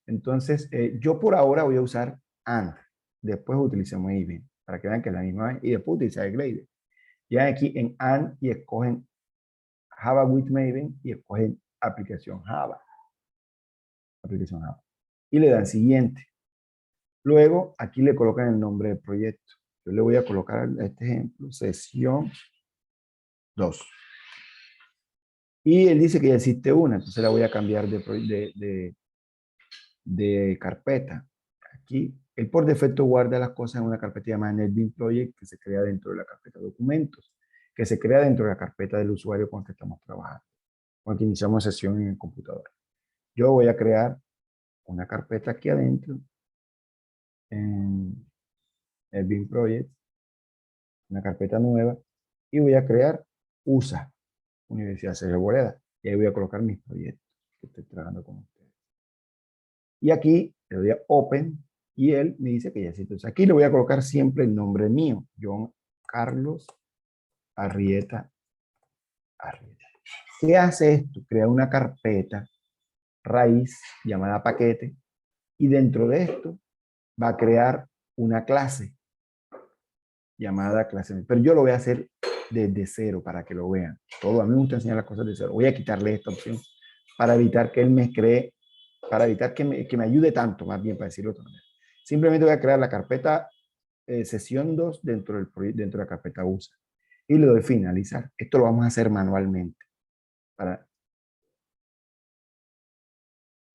Entonces, yo por ahora voy a usar AND. Después utilicemos Maven para que vean que es la misma. Y después utilizar el Glider. Ya aquí en AND y escogen Java with Maven y escogen aplicación Java. Aplicación Java. Y le dan siguiente. Luego, aquí le colocan el nombre del proyecto. Yo le voy a colocar a este ejemplo, sesión 2. Y él dice que ya existe una, entonces la voy a cambiar de carpeta. Aquí, él por defecto guarda las cosas en una carpeta llamada NetBeans Project que se crea dentro de la carpeta documentos, que se crea dentro de la carpeta del usuario con el que estamos trabajando, con el que iniciamos sesión en el computador. Yo voy a crear una carpeta aquí adentro en NetBeans Project, una carpeta nueva, y voy a crear USA, Universidad Sergio Arboleda, y ahí voy a colocar mis proyectos que estoy trabajando con ustedes. Y aquí le doy a Open y él me dice que ya existe. Entonces aquí le voy a colocar siempre el nombre mío, John Carlos Arrieta. ¿Qué hace esto? Crea una carpeta raíz llamada paquete y dentro de esto va a crear una clase llamada clase. Pero yo lo voy a hacer desde cero para que lo vean. Todo, a mí me gusta enseñar las cosas de cero. Voy a quitarle esta opción para evitar que él me cree, para evitar que me ayude tanto, más bien para decirlo de otra manera. Simplemente voy a crear la carpeta sesión 2 dentro de la carpeta USA. Y le doy finalizar. Esto lo vamos a hacer manualmente.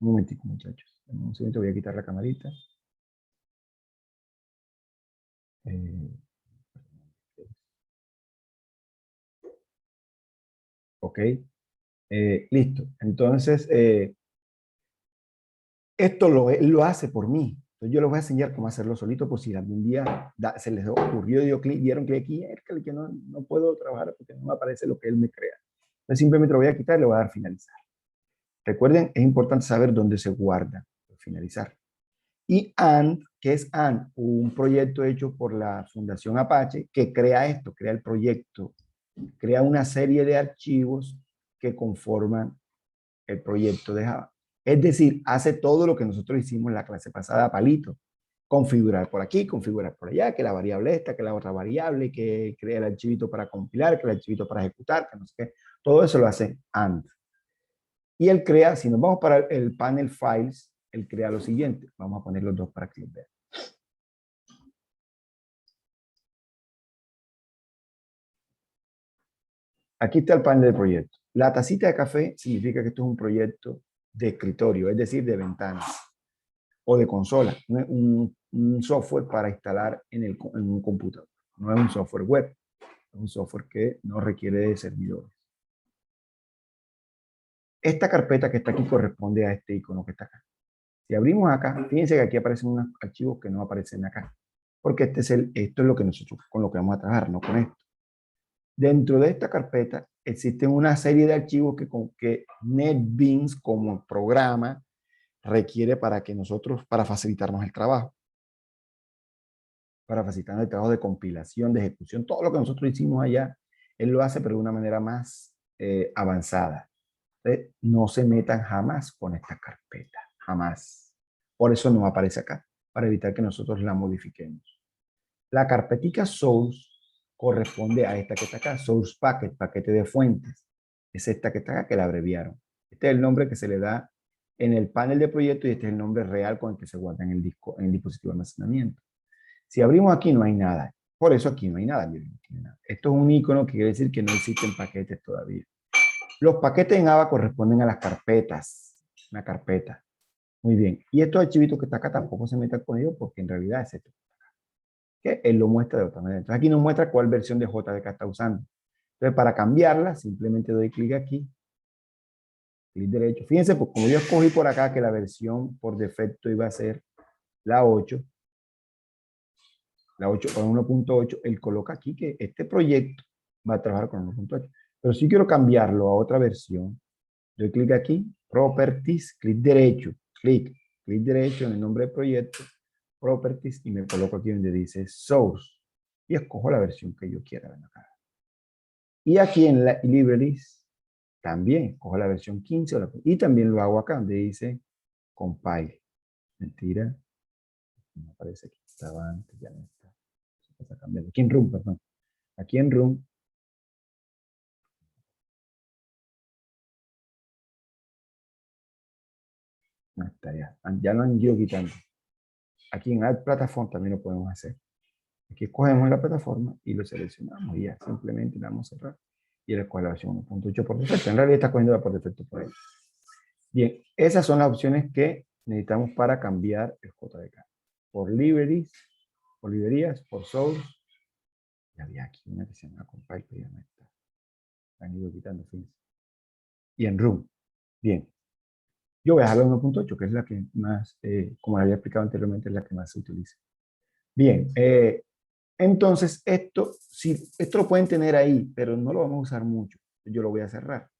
Un momentico, muchachos. En un segundo voy a quitar la camarita. Ok. Listo. Entonces, esto lo hace por mí. Entonces, yo les voy a enseñar cómo hacerlo solito por si algún día se les ocurrió, dieron clic aquí, que no puedo trabajar porque no me aparece lo que él me crea. Entonces, simplemente lo voy a quitar y le voy a dar finalizar. Recuerden, es importante saber dónde se guarda, finalizar. Y AND, ¿qué es AND? Un proyecto hecho por la Fundación Apache que crea esto, crea el proyecto, crea una serie de archivos que conforman el proyecto de Java. Es decir, hace todo lo que nosotros hicimos en la clase pasada, palito. Configurar por aquí, configurar por allá, que la variable esta, que la otra variable, que crea el archivito para compilar, que el archivito para ejecutar, que no sé qué. Todo eso lo hace AND. Y él crea, si nos vamos para el panel Files, él crea lo siguiente. Vamos a poner los dos para que los vean. Aquí está el panel del proyecto. La tacita de café significa que esto es un proyecto de escritorio, es decir, de ventanas o de consola, un software para instalar en un computador. No es un software web, es un software que no requiere de servidores. Esta carpeta que está aquí corresponde a este icono que está acá. Si abrimos acá, fíjense que aquí aparecen unos archivos que no aparecen acá, porque esto es lo que nosotros con lo que vamos a trabajar, no con esto. Dentro de esta carpeta existen una serie de archivos que NetBeans como programa requiere para facilitarnos el trabajo. Para facilitarnos el trabajo de compilación, de ejecución, todo lo que nosotros hicimos allá, él lo hace pero de una manera más avanzada. Entonces, no se metan jamás con esta carpeta, jamás. Por eso no aparece acá, para evitar que nosotros la modifiquemos. La carpetica source corresponde a esta que está acá, source packet, paquete de fuentes. Es esta que está acá, que la abreviaron. Este es el nombre que se le da en el panel de proyecto y este es el nombre real con el que se guarda en el disco, en el dispositivo de almacenamiento. Si abrimos aquí no hay nada. Por eso aquí no hay nada. Miren, aquí no hay nada. Esto es un icono que quiere decir que no existen paquetes todavía. Los paquetes en Java corresponden a las carpetas. Una carpeta. Muy bien. Y estos archivitos que está acá tampoco se metan con ellos porque en realidad es esto. Que él lo muestra de otra manera. Entonces aquí nos muestra cuál versión de JDK está usando. Entonces para cambiarla, simplemente doy clic aquí. Clic derecho. Fíjense, pues como yo escogí por acá que la versión por defecto iba a ser la 8, la 8 con 1.8, él coloca aquí que este proyecto va a trabajar con 1.8. Pero si quiero cambiarlo a otra versión, doy clic aquí, Properties, clic derecho en el nombre del proyecto, Properties, y me coloco aquí donde dice Source. Y escojo la versión que yo quiera. Ven acá. Y aquí en la Libraries, también escojo la versión 15, y también lo hago acá donde dice Compile. Mentira. No aparece aquí, estaba antes, ya no está. Está cambiando. Aquí en Room, perdón. Aquí en Room Ahí está, ya lo han ido quitando. Aquí en Add Platform también lo podemos hacer. Aquí escogemos la plataforma y lo seleccionamos y ya simplemente le damos a cerrar y él escoge la versión 1.8 por defecto. En realidad está cogiendo por defecto por ahí. Bien, esas son las opciones que necesitamos para cambiar el JDK. Por librerías, por source. Ya había aquí una que se llama compile, pero ya no está. La han ido quitando, fíjense. Y en room. Bien. Yo voy a dejar la 1.8, que es la que más, como había explicado anteriormente, es la que más se utiliza. Bien, entonces esto lo pueden tener ahí, pero no lo vamos a usar mucho. Yo lo voy a cerrar.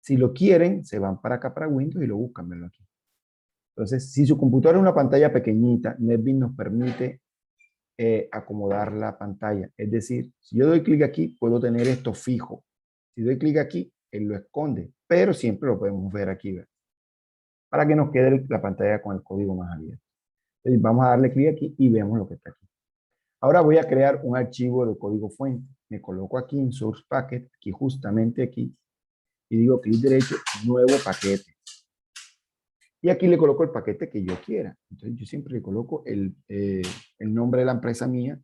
Si lo quieren, se van para acá, para Windows, y lo buscan, verlo aquí. Entonces, si su computadora es una pantalla pequeñita, NetBeans nos permite acomodar la pantalla. Es decir, si yo doy clic aquí, puedo tener esto fijo. Si doy clic aquí, él lo esconde, pero siempre lo podemos ver aquí, ¿verdad? Para que nos quede la pantalla con el código más abierto. Entonces, vamos a darle clic aquí y vemos lo que está aquí. Ahora voy a crear un archivo de código fuente. Me coloco aquí en Source Packet, aquí justamente aquí, y digo clic derecho, nuevo paquete. Y aquí le coloco el paquete que yo quiera. Entonces yo siempre le coloco el nombre de la empresa mía,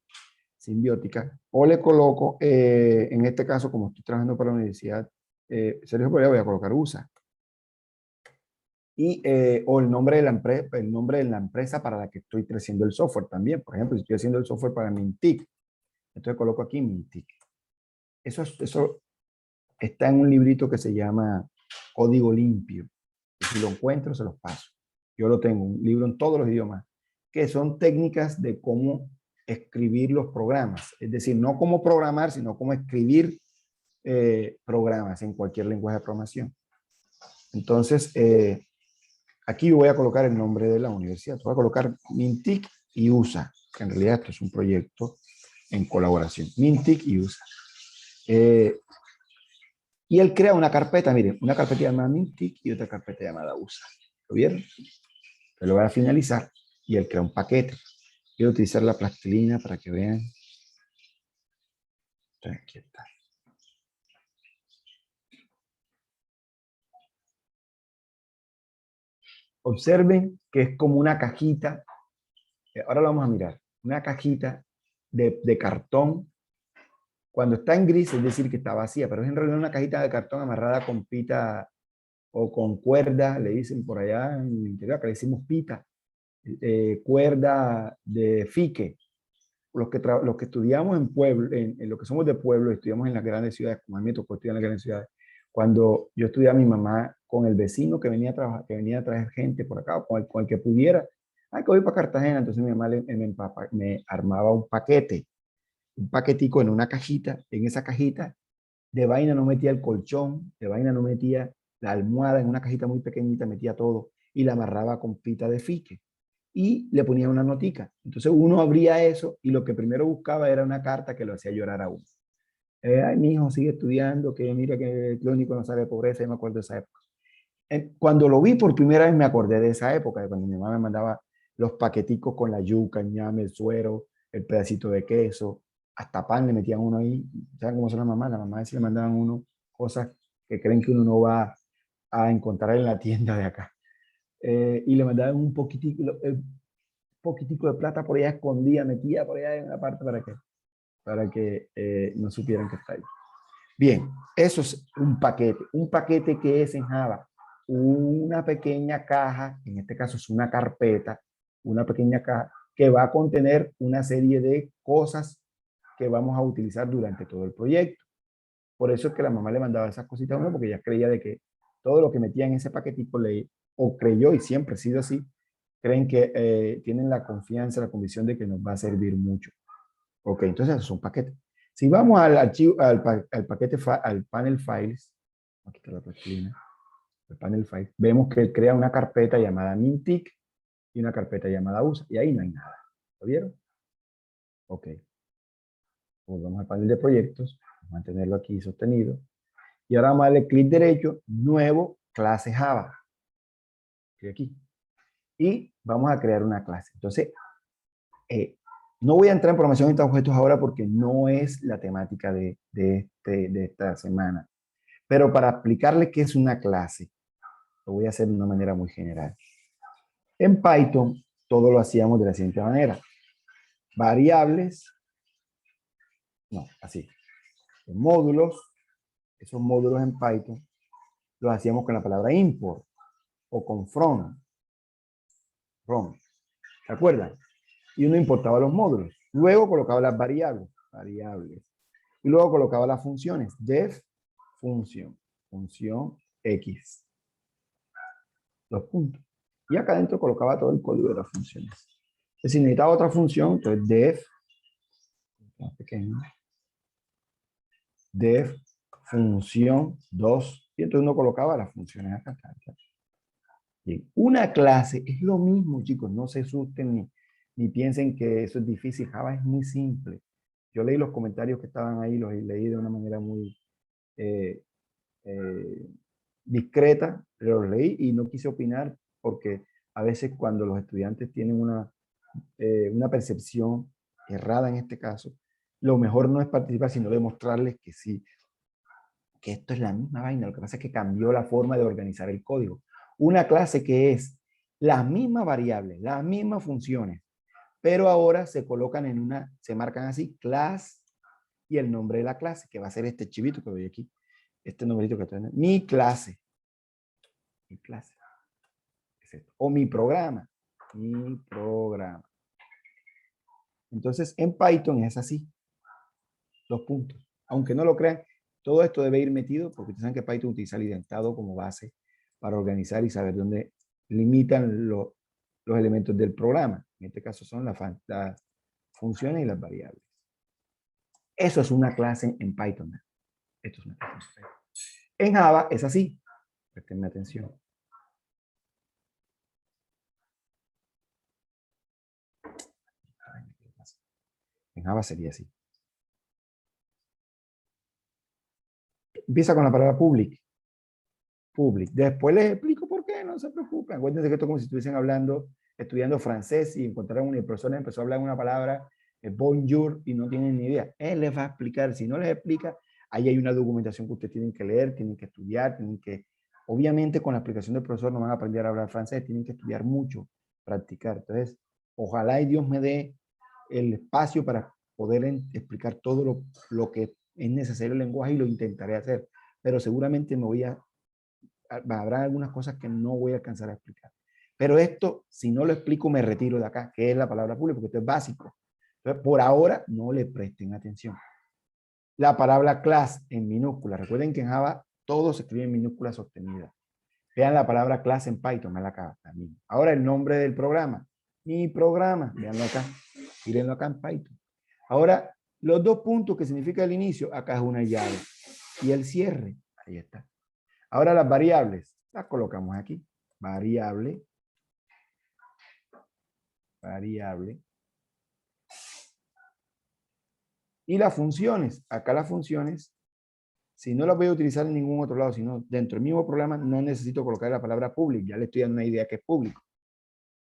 Simbiótica, o le coloco, en este caso, como estoy trabajando para la universidad Sergio Borea, voy a colocar USA. Y, o el nombre de la empresa para la que estoy haciendo el software también. Por ejemplo, si estoy haciendo el software para Mintic, entonces coloco aquí Mintic. Eso está en un librito que se llama Código Limpio. Si lo encuentro, se los paso. Yo lo tengo, un libro en todos los idiomas, que son técnicas de cómo escribir los programas. Es decir, no cómo programar, sino cómo escribir programas en cualquier lenguaje de programación. Entonces, aquí voy a colocar el nombre de la universidad. Voy a colocar Mintic y USA, que en realidad esto es un proyecto en colaboración. Mintic y USA. Y él crea una carpeta, miren, una carpeta llamada Mintic y otra carpeta llamada USA. ¿Lo vieron? Lo voy a finalizar y él crea un paquete. Quiero utilizar la plastilina para que vean. Aquí está. Observen que es como una cajita. Ahora lo vamos a mirar. Una cajita de cartón. Cuando está en gris, es decir que está vacía, pero es en realidad una cajita de cartón amarrada con pita o con cuerda, le dicen por allá en el interior, acá le decimos pita, cuerda de fique. Los que estudiamos en pueblo, en lo que somos de pueblo, estudiamos en las grandes ciudades, como a mí me tocó estudiar en las grandes ciudades. Cuando yo estudiaba, mi mamá con el vecino que venía a trabajar, que venía a traer gente por acá, con el que pudiera, ay, que voy para Cartagena, entonces mi mamá me armaba un paquetico en una cajita, en esa cajita de vaina no metía el colchón, de vaina no metía la almohada, en una cajita muy pequeñita metía todo y la amarraba con pita de fique y le ponía una notica. Entonces uno abría eso y lo que primero buscaba era una carta que lo hacía llorar a uno. Ay, mi hijo sigue estudiando, que mira que lo único no sabe de pobreza, y me acuerdo de esa época. Cuando lo vi por primera vez me acordé de esa época, de cuando mi mamá me mandaba los paqueticos con la yuca, el ñame, el suero, el pedacito de queso, hasta pan le metían uno ahí. ¿Saben cómo son las mamás? Las mamás sí le mandaban uno cosas que creen que uno no va a encontrar en la tienda de acá. Y le mandaban un poquitico de plata por allá escondida, metida por allá en la parte para que no supieran que está ahí. Bien, eso es un paquete que es en Java, una pequeña caja, en este caso es una carpeta, una pequeña caja que va a contener una serie de cosas que vamos a utilizar durante todo el proyecto. Por eso es que la mamá le mandaba esas cositas a uno, porque ella creía de que todo lo que metía en ese paquetito o creyó, y siempre ha sido así, creen que tienen la confianza, la convicción de que nos va a servir mucho. Ok, entonces esos son paquetes. Si vamos al archivo, al paquete, al panel files, aquí está la plastilina, el panel files, vemos que él crea una carpeta llamada Mintic y una carpeta llamada USA, y ahí no hay nada. ¿Lo vieron? Ok. Volvamos al panel de proyectos, vamos a mantenerlo aquí sostenido, y ahora vamos a darle clic derecho, nuevo, clase Java. Clic aquí. Y vamos a crear una clase. Entonces, no voy a entrar en programación de objetos ahora porque no es la temática de esta semana. Pero para explicarle qué es una clase, lo voy a hacer de una manera muy general. En Python, todo lo hacíamos de la siguiente manera. Variables, no, así. Módulos, esos módulos en Python, los hacíamos con la palabra import o con from. ¿Se acuerdan? Y uno importaba los módulos. Luego colocaba las variables. Y luego colocaba las funciones. Def, función X. Los puntos. Y acá adentro colocaba todo el código de las funciones. Si necesitaba otra función, entonces def función 2. Y entonces uno colocaba las funciones acá. Bien. Una clase es lo mismo, chicos. No se asusten ni piensen que eso es difícil. Java es muy simple. Yo leí los comentarios que estaban ahí, los leí de una manera muy eh, eh, discreta, pero los leí y no quise opinar porque a veces cuando los estudiantes tienen una percepción errada en este caso, lo mejor no es participar, sino demostrarles que sí, que esto es la misma vaina. Lo que pasa es que cambió la forma de organizar el código. Una clase que es las mismas variables, las mismas funciones, pero ahora se colocan se marcan así, class y el nombre de la clase, que va a ser este chivito que doy aquí, este numerito que estoy en mi clase, es esto, o mi programa. Entonces, en Python es así, 2 puntos. Aunque no lo crean, todo esto debe ir metido, porque ustedes saben que Python utiliza el indentado como base para organizar y saber dónde limitan los elementos del programa. En este caso son las funciones y las variables. Eso es una clase en Python. Esto es una clase en Python. En Java es así. Prestenme atención. En Java sería así. Empieza con la palabra public. Después les explico por qué, no se preocupen. Acuérdense que esto es como si estuviesen estudiando francés y encontraran un profesor empezó a hablar una palabra, bonjour, y no tienen ni idea. Él les va a explicar. Si no les explica, ahí hay una documentación que ustedes tienen que leer, tienen que estudiar, obviamente con la explicación del profesor no van a aprender a hablar francés, tienen que estudiar mucho, practicar. Entonces, ojalá y Dios me dé el espacio para poder explicar todo lo que es necesario el lenguaje y lo intentaré hacer. Pero seguramente habrá algunas cosas que no voy a alcanzar a explicar. Pero esto, si no lo explico, me retiro de acá, que es la palabra pública, porque esto es básico. Entonces, por ahora, no le presten atención. La palabra class en minúscula. Recuerden que en Java todo se escribe en minúscula sostenida. Vean la palabra class en Python, me la acá también. Ahora el nombre del programa. Mi programa, veanlo acá. Mírenlo acá en Python. Ahora, los 2 puntos que significa el inicio, acá es una llave. Y el cierre, ahí está. Ahora las variables, las colocamos aquí. Variable. Y las funciones, acá las funciones, si no las voy a utilizar en ningún otro lado, sino dentro del mismo programa, no necesito colocar la palabra public, ya le estoy dando una idea que es público.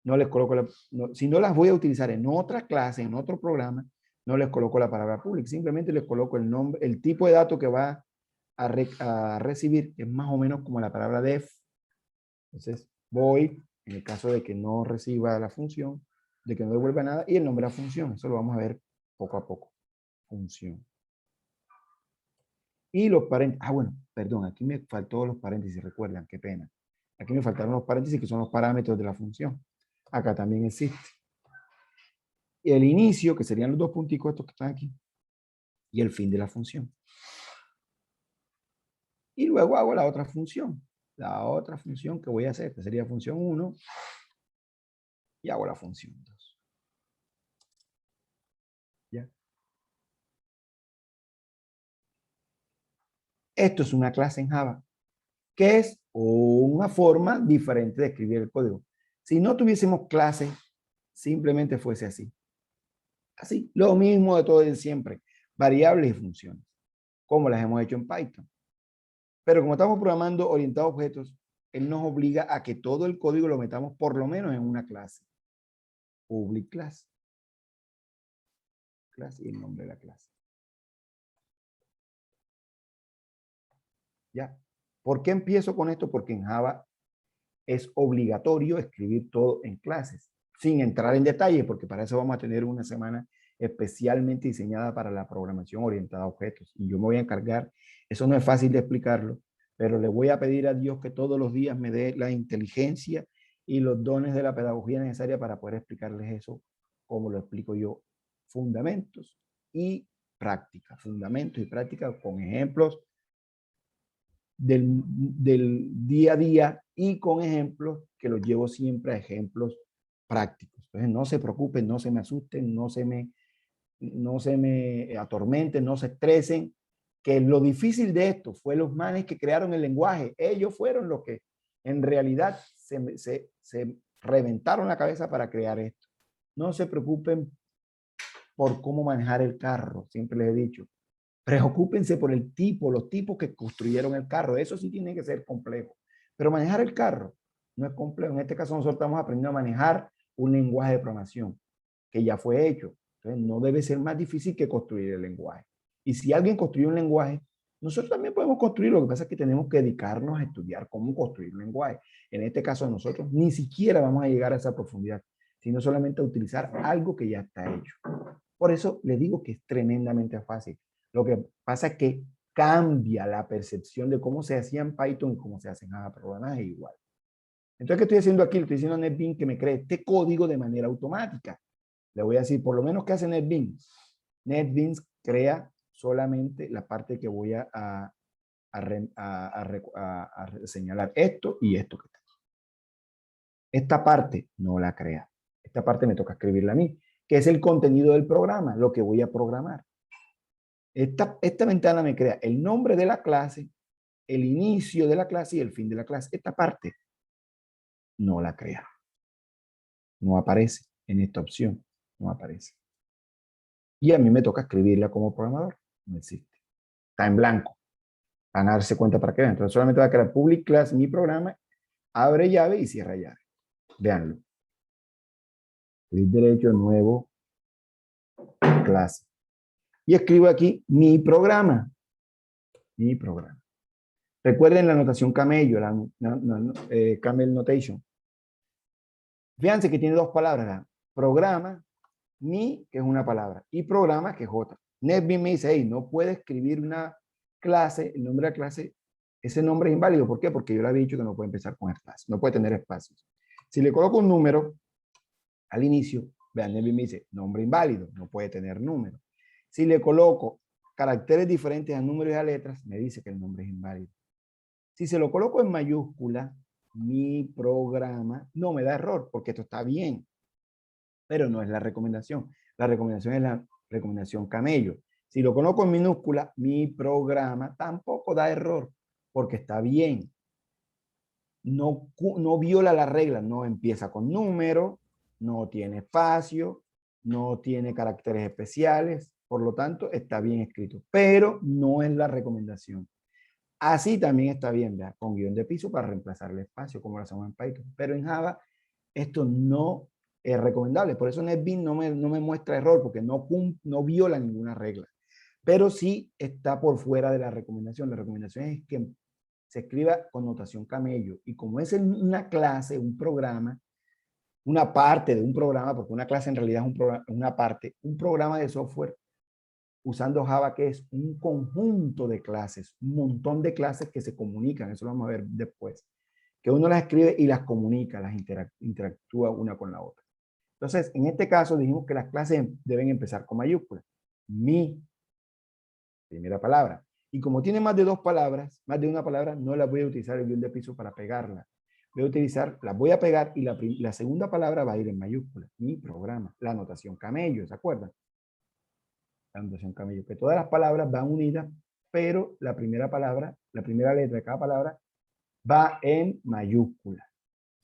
No les coloco si no las voy a utilizar en otra clase, en otro programa, no les coloco la palabra public, simplemente les coloco el nombre, el tipo de dato que va a recibir, que es más o menos como la palabra def. Entonces, void, en el caso de que no reciba la función, de que no devuelva nada, y el nombre de la función. Eso lo vamos a ver poco a poco. Función. Y los paréntesis. Ah, bueno, perdón, aquí me faltó los paréntesis, recuerdan, qué pena. Aquí me faltaron los paréntesis que son los parámetros de la función. Acá también existe. Y el inicio, que serían los 2 punticos estos que están aquí, y el fin de la función. Y luego hago la otra función. La otra función que voy a hacer, que sería función 1, y hago la función 2. ¿Ya? Esto es una clase en Java, que es una forma diferente de escribir el código. Si no tuviésemos clase, simplemente fuese así. Así, lo mismo de todo de siempre. Variables y funciones, como las hemos hecho en Python. Pero como estamos programando orientado a objetos, él nos obliga a que todo el código lo metamos por lo menos en una clase. Public class. Clase y el nombre de la clase. ¿Ya? ¿Por qué empiezo con esto? Porque en Java es obligatorio escribir todo en clases, sin entrar en detalle, porque para eso vamos a tener una semana especialmente diseñada para la programación orientada a objetos. Y yo me voy a encargar, eso no es fácil de explicarlo, pero le voy a pedir a Dios que todos los días me dé la inteligencia y los dones de la pedagogía necesaria para poder explicarles eso como lo explico yo. Fundamentos y práctica. Fundamentos y práctica con ejemplos del día a día y con ejemplos que los llevo siempre a ejemplos prácticos. Entonces no se preocupen, no se me asusten, no se me atormenten, no se estresen, que lo difícil de esto fue los manes que crearon el lenguaje. Ellos fueron los que en realidad se reventaron la cabeza para crear esto. No se preocupen por cómo manejar el carro, siempre les he dicho. Preocúpense por el tipo, los tipos que construyeron el carro. Eso sí tiene que ser complejo. Pero manejar el carro no es complejo. En este caso nosotros estamos aprendiendo a manejar un lenguaje de programación que ya fue hecho. Entonces no debe ser más difícil que construir el lenguaje. Y si alguien construyó un lenguaje, nosotros también podemos construir. Lo que pasa es que tenemos que dedicarnos a estudiar cómo construir un lenguaje. En este caso nosotros ni siquiera vamos a llegar a esa profundidad, sino solamente a utilizar algo que ya está hecho. Por eso les digo que es tremendamente fácil. Lo que pasa es que cambia la percepción de cómo se hacía en Python y cómo se hace en Java, pero lo demás es igual. Entonces, ¿qué estoy haciendo aquí? Le estoy diciendo a NetBeans que me cree este código de manera automática. Le voy a decir, por lo menos, ¿qué hace NetBeans? NetBeans crea solamente la parte que voy a señalar. Esto y esto que está. Esta parte no la crea. Esta parte me toca escribirla a mí, que es el contenido del programa, lo que voy a programar. Esta ventana me crea el nombre de la clase, el inicio de la clase y el fin de la clase. Esta parte no la crea. No aparece en esta opción. No aparece. Y a mí me toca escribirla como programador. No existe. Está en blanco. Van a darse cuenta para qué vean. Entonces solamente va a crear public class mi programa, abre llave y cierra llave. Veanlo. Clic derecho, nuevo, clase. Y escribo aquí mi programa. Mi programa. Recuerden la notación camello, camel notation. Fíjense que tiene dos palabras. Programa, mi, que es una palabra, y programa, que es otra. NetBeans me dice, hey, no puede escribir una clase, el nombre de la clase, ese nombre es inválido. ¿Por qué? Porque yo le había dicho que no puede empezar con espacio, no puede tener espacios. Si le coloco un número al inicio, vean, NetBeans me dice, nombre inválido, no puede tener número. Si le coloco caracteres diferentes a números y a letras, me dice que el nombre es inválido. Si se lo coloco en mayúscula, mi programa, no me da error, porque esto está bien. Pero no es la recomendación. La recomendación es la recomendación camello. Si lo coloco en minúscula, mi programa tampoco da error, porque está bien. No viola la regla, no empieza con número, no tiene espacio, no tiene caracteres especiales, por lo tanto está bien escrito, pero no es la recomendación. Así también está bien, ¿verdad? Con guión de piso para reemplazar el espacio, como lo hacemos en Python. Pero en Java esto no es recomendable. Por eso NetBeans no me muestra error, porque no viola ninguna regla. Pero sí está por fuera de la recomendación. La recomendación es que se escriba con notación camello. Y como es en una clase, un programa, una parte de un programa, porque una clase en realidad es una parte, un programa de software usando Java, que es un conjunto de clases, un montón de clases que se comunican, eso lo vamos a ver después, que uno las escribe y las comunica, las interactúa una con la otra. Entonces, en este caso dijimos que las clases deben empezar con mayúsculas. Mi, primera palabra. Y como tiene más de dos palabras, más de una palabra, no la voy a utilizar el guión de piso para pegarla. Voy a utilizar, las voy a pegar y la segunda palabra va a ir en mayúsculas. Mi programa, la notación camello, ¿se acuerdan? La notación camello, que todas las palabras van unidas, pero la primera palabra, la primera letra de cada palabra va en mayúscula.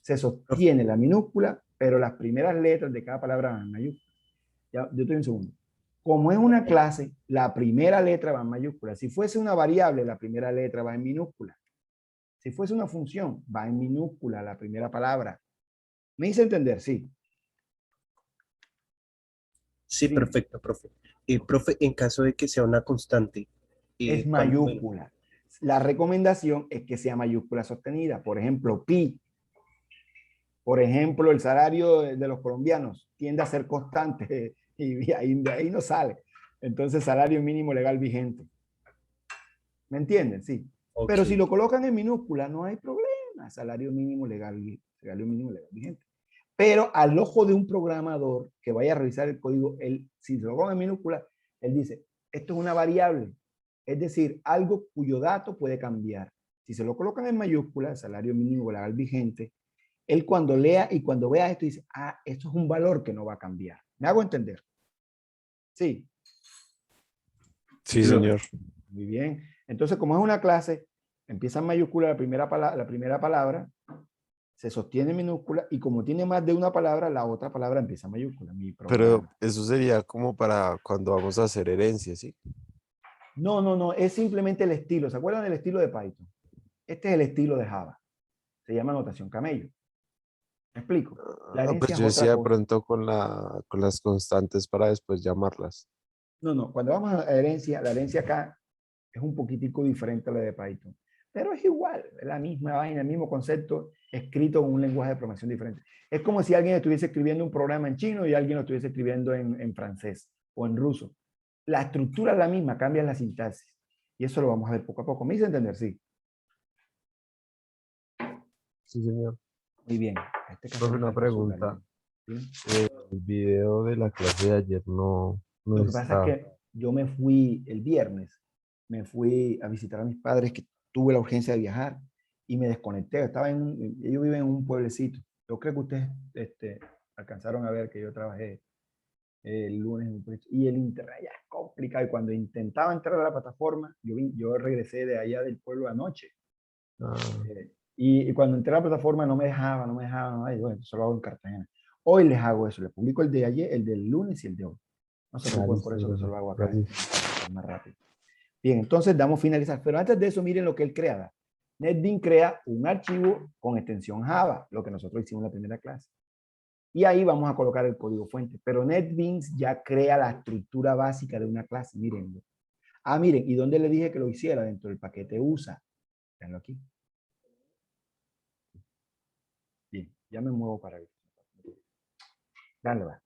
Se sostiene la minúscula, pero las primeras letras de cada palabra van en mayúscula. Ya, yo estoy un segundo. Como es una clase, la primera letra va en mayúscula. Si fuese una variable, la primera letra va en minúscula. Si fuese una función, va en minúscula la primera palabra. ¿Me hice entender? Sí. Sí, perfecto, profe. Profe, en caso de que sea una constante, Es ¿cuándo? mayúscula. La recomendación es que sea mayúscula sostenida. Por ejemplo, pi. Por ejemplo, el salario de los colombianos tiende a ser constante y de ahí no sale. Entonces, salario mínimo legal vigente. ¿Me entienden? Sí. Ok. Pero si lo colocan en minúscula, no hay problema. Salario mínimo legal vigente. Pero al ojo de un programador que vaya a revisar el código, él, si se lo colocan en minúscula, él dice, esto es una variable. Es decir, algo cuyo dato puede cambiar. Si se lo colocan en mayúscula, salario mínimo legal vigente, él cuando lea y cuando vea esto dice, ah, esto es un valor que no va a cambiar. ¿Me hago entender? Sí. Sí, señor. Muy bien. Entonces, como es una clase, empieza en mayúscula la primera palabra, se sostiene en minúscula y como tiene más de una palabra, la otra palabra empieza en mayúscula. Pero eso sería como para cuando vamos a hacer herencia, ¿sí? No, es simplemente el estilo. ¿Se acuerdan del estilo de Python? Este es el estilo de Java. Se llama notación camello. ¿Me explico? La herencia Pues es yo otra decía de cosa. pronto con las constantes para después llamarlas. No, cuando vamos a la herencia acá es un poquitico diferente a la de Python. Pero es igual, es la misma vaina, el mismo concepto, escrito con un lenguaje de programación diferente. Es como si alguien estuviese escribiendo un programa en chino y alguien lo estuviese escribiendo en francés o en ruso. La estructura es la misma, cambia la sintaxis. Y eso lo vamos a ver poco a poco. ¿Me hice entender? Sí. Sí, señor. Muy bien. A este caso Profe, le una falta su pregunta. cariño. ¿Sí? El video de la clase de ayer no Lo que pasa es está. que yo me fui el viernes, me fui a visitar a mis padres que tuve la urgencia de viajar y me desconecté. Ellos viven en un pueblecito. Yo creo que ustedes alcanzaron a ver que yo trabajé el lunes en un pueblecito. Y el internet ya es complicado. Y cuando intentaba entrar a la plataforma, yo regresé de allá del pueblo anoche. Ah, Y cuando entré a la plataforma no me dejaba. Y bueno, eso lo hago en Cartagena. Hoy les hago eso, les publico el de ayer, el del lunes y el de hoy. No se preocupen por listo, eso, que eso profe. lo hago acá Gracias. más rápido. Bien, entonces damos finalizar. Pero antes de eso, miren lo que él crea. NetBeans crea un archivo con extensión Java, lo que nosotros hicimos en la primera clase. Y ahí vamos a colocar el código fuente. Pero NetBeans ya crea la estructura básica de una clase. Miren. Ah, miren, ¿y dónde le dije que lo hiciera? Dentro del paquete USA. Veanlo aquí. Bien, ya me muevo para ahí. Dale, va.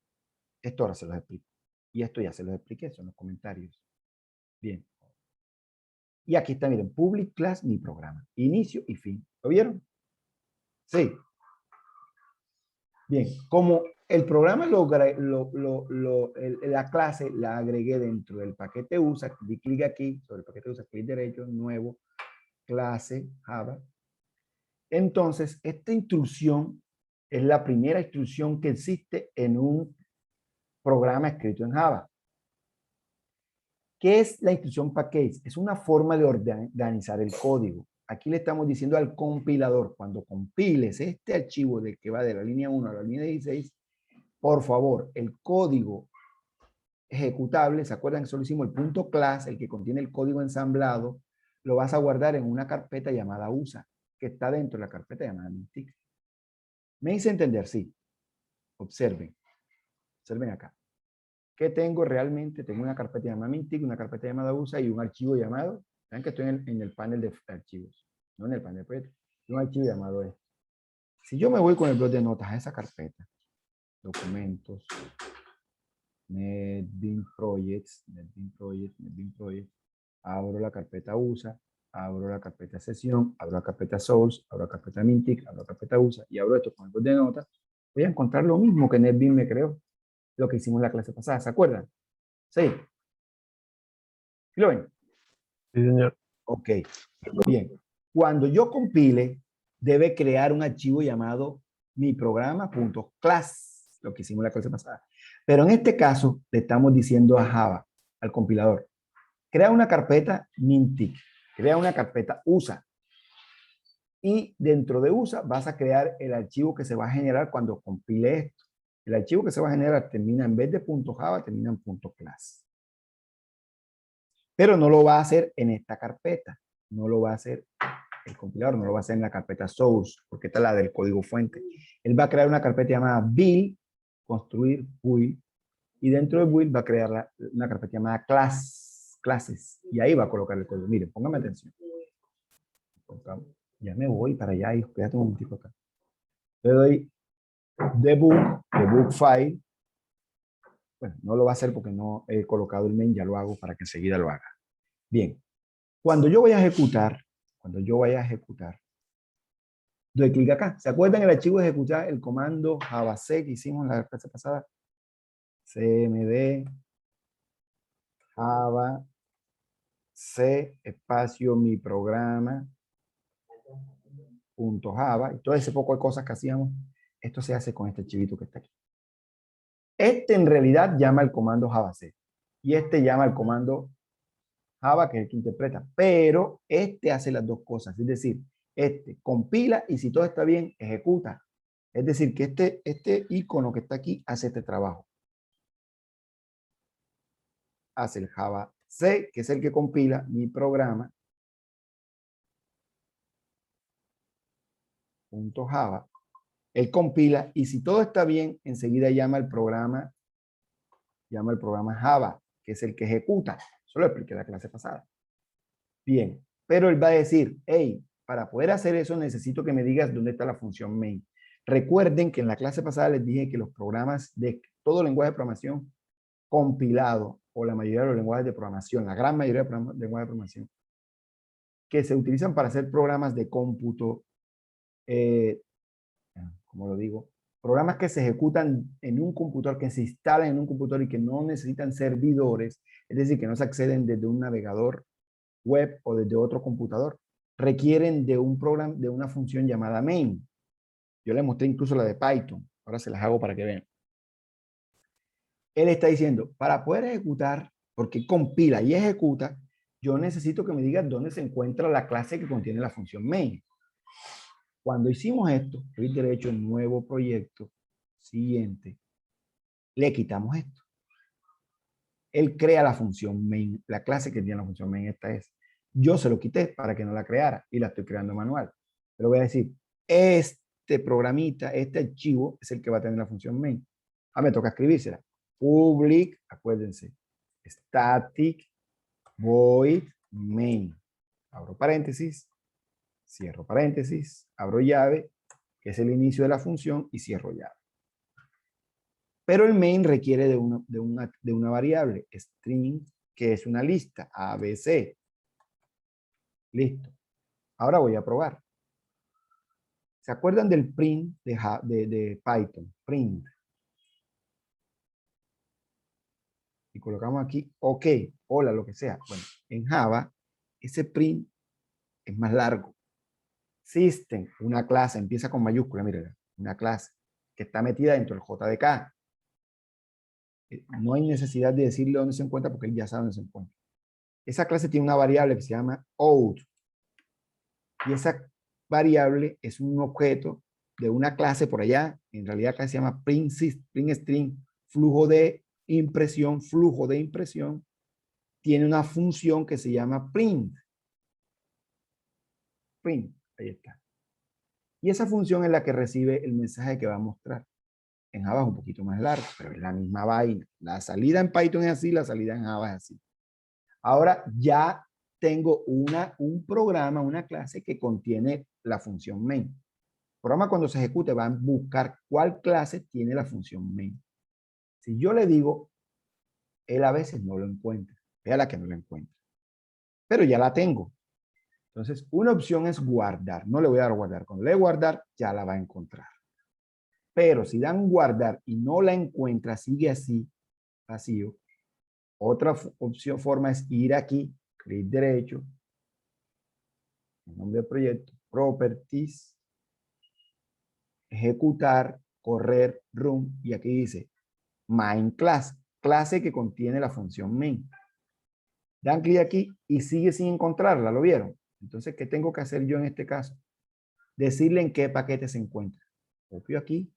Esto ahora se los explico. Y esto ya se los expliqué, son los comentarios. Bien. Y aquí está, miren, public class, mi programa. Inicio y fin. ¿Lo vieron? Sí. Bien, como el programa la clase la agregué dentro del paquete USA, di clic aquí, sobre el paquete USA, clic derecho, nuevo, clase, Java. Entonces, esta instrucción es la primera instrucción que existe en un programa escrito en Java. ¿Qué es la instrucción package? Es una forma de organizar el código. Aquí le estamos diciendo al compilador, cuando compiles este archivo de que va de la línea 1 a la línea 16, por favor, el código ejecutable, ¿se acuerdan que solo hicimos el punto class, el que contiene el código ensamblado? Lo vas a guardar en una carpeta llamada USA, que está dentro de la carpeta llamada Mintic. ¿Me hice entender? Sí. Observen. Observen acá. ¿Qué tengo realmente? Tengo una carpeta llamada Mintic, una carpeta llamada USA y un archivo llamado, ¿saben que estoy en el panel de archivos? No en el panel de proyectos. Un archivo llamado esto. Si yo me voy con el bloc de notas a esa carpeta, documentos, NetBeans Projects, abro la carpeta USA, abro la carpeta sesión, abro la carpeta source, abro la carpeta Mintic, abro la carpeta USA y abro esto con el bloc de notas, voy a encontrar lo mismo que NetBeans me creó, lo que hicimos en la clase pasada, ¿se acuerdan? Sí. ¿Sí lo ven? Sí, señor. Ok, bien. Cuando yo compile, debe crear un archivo llamado mi programa.class, lo que hicimos la clase pasada. Pero en este caso, le estamos diciendo a Java, al compilador, crea una carpeta Mintic, crea una carpeta USA. Y dentro de USA vas a crear el archivo que se va a generar cuando compile esto. El archivo que se va a generar termina en vez de .java, termina en .class. Pero no lo va a hacer en esta carpeta. No lo va a hacer el compilador, no lo va a hacer en la carpeta source, porque esta es la del código fuente. Él va a crear una carpeta llamada build, construir build, y dentro de build va a crear una carpeta llamada clases, y ahí va a colocar el código. Miren, pónganme atención. Ya me voy para allá, hijo, quédate un momentico acá. Le doy debug file. Bueno, no lo va a hacer porque no he colocado el main, ya lo hago para que enseguida lo haga. Bien, cuando yo vaya a ejecutar, doy clic acá. ¿Se acuerdan el archivo de ejecutar el comando javac que hicimos en la clase pasada? cmd java c espacio mi programa .java y todo ese poco de cosas que hacíamos. Esto se hace con este archivito que está aquí. Este en realidad llama el comando javac y este llama el comando Java, que es el que interpreta, pero este hace las dos cosas, es decir, este compila y si todo está bien, ejecuta. Es decir, que este icono que está aquí hace este trabajo. Hace el javac, que es el que compila mi programa, .java. Él compila y si todo está bien, enseguida llama el programa Java, que es el que ejecuta. Eso lo expliqué en la clase pasada. Bien, pero él va a decir, hey, para poder hacer eso necesito que me digas dónde está la función main. Recuerden que en la clase pasada les dije que los programas de todo lenguaje de programación compilado, o la mayoría de los lenguajes de programación, la gran mayoría de lenguajes de programación, que se utilizan para hacer programas de cómputo, ¿cómo lo digo? Programas que se ejecutan en un computador, que se instalan en un computador y que no necesitan servidores, es decir, que no se acceden desde un navegador web o desde otro computador, requieren de un programa, de una función llamada main. Yo les mostré incluso la de Python. Ahora se las hago para que vean. Él está diciendo, para poder ejecutar, porque compila y ejecuta, yo necesito que me digas dónde se encuentra la clase que contiene la función main. Cuando hicimos esto, clic derecho en nuevo proyecto, siguiente, le quitamos esto. Él crea la función main, la clase que tiene la función main, esta es. Yo se lo quité para que no la creara y la estoy creando manual. Pero voy a decir, este programita, este archivo es el que va a tener la función main. Me toca escribírsela. Public, acuérdense, static void main. Abro paréntesis, cierro paréntesis, abro llave, que es el inicio de la función, y cierro llave. Pero el main requiere de una variable, string, que es una lista, ABC. Listo. Ahora voy a probar. ¿Se acuerdan del print de Python? Print. Y colocamos aquí, OK, hola, lo que sea. Bueno, en Java, ese print es más largo. System, una clase, empieza con mayúscula, miren, una clase que está metida dentro del JDK. No hay necesidad de decirle dónde se encuentra porque él ya sabe dónde se encuentra. Esa clase tiene una variable que se llama out. Y esa variable es un objeto de una clase por allá. En realidad acá se llama print string, flujo de impresión. Tiene una función que se llama print. Print, ahí está. Y esa función es la que recibe el mensaje que va a mostrar. En Java es un poquito más largo, pero es la misma vaina. La salida en Python es así, la salida en Java es así. Ahora ya tengo un programa, una clase que contiene la función main. El programa cuando se ejecute va a buscar cuál clase tiene la función main. Si yo le digo, él a veces no lo encuentra. Vea la que no lo encuentra. Pero ya la tengo. Entonces, una opción es guardar. No le voy a dar guardar. Cuando le dé guardar, ya la va a encontrar. Pero si dan guardar y no la encuentra, sigue así, vacío. Otra forma es ir aquí, clic derecho, el nombre del proyecto, properties, ejecutar, correr, run, y aquí dice main class, clase que contiene la función main. Dan clic aquí y sigue sin encontrarla, ¿lo vieron? Entonces, ¿qué tengo que hacer yo en este caso? Decirle en qué paquete se encuentra. Copio aquí.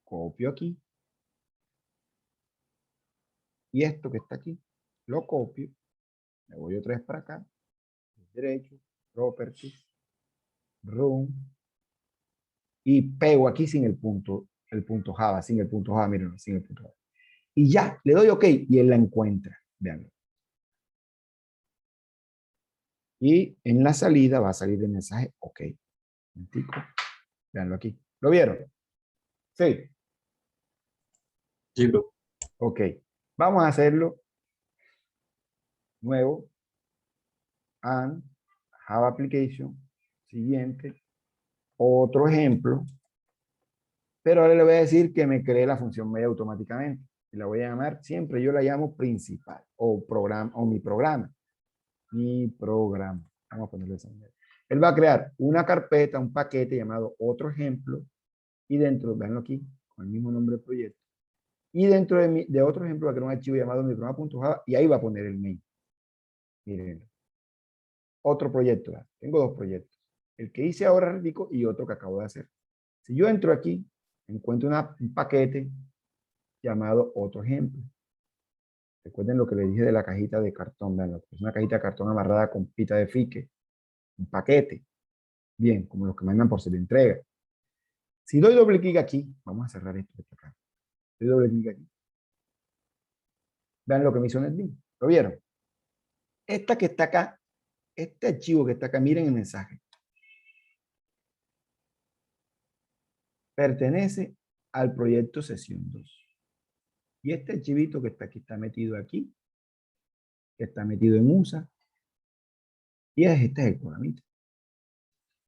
Copio aquí. Y esto que está aquí, lo copio. Me voy otra vez para acá. Derecho, properties, run. Y pego aquí sin el punto Java, sin el punto Java, miren, sin el punto Java. Y ya, le doy OK y él la encuentra. Veanlo. Y en la salida va a salir el mensaje OK. Momentico. Veanlo aquí. ¿Lo vieron? Sí. Sí, profe. OK. Vamos a hacerlo nuevo. And Java Application. Siguiente. Otro ejemplo. Pero ahora le voy a decir que me cree la función media automáticamente. Y la voy a llamar, siempre yo la llamo principal o programa o mi programa. Mi programa. Vamos a ponerle esa manera. Él va a crear una carpeta, un paquete llamado otro ejemplo. Y dentro, veanlo aquí, con el mismo nombre del proyecto. Y dentro de otro ejemplo va a crear un archivo llamado mi programa.java y ahí va a poner el main. Miren. Otro proyecto. Tengo dos proyectos. El que hice ahora rico y otro que acabo de hacer. Si yo entro aquí, encuentro un paquete llamado otro ejemplo. Recuerden lo que les dije de la cajita de cartón. Vean, es una cajita de cartón amarrada con pita de fique. Un paquete. Bien, como los que mandan por ser entrega. Si doy doble clic aquí, vamos a cerrar esto de acá. Doy doble clic aquí. Vean lo que me hizo NetBeans. ¿Lo vieron? Esta que está acá, este archivo que está acá, miren el mensaje. Pertenece al proyecto sesión 2. Y este archivito que está aquí, está metido aquí, que está metido en USA, y este es el programita.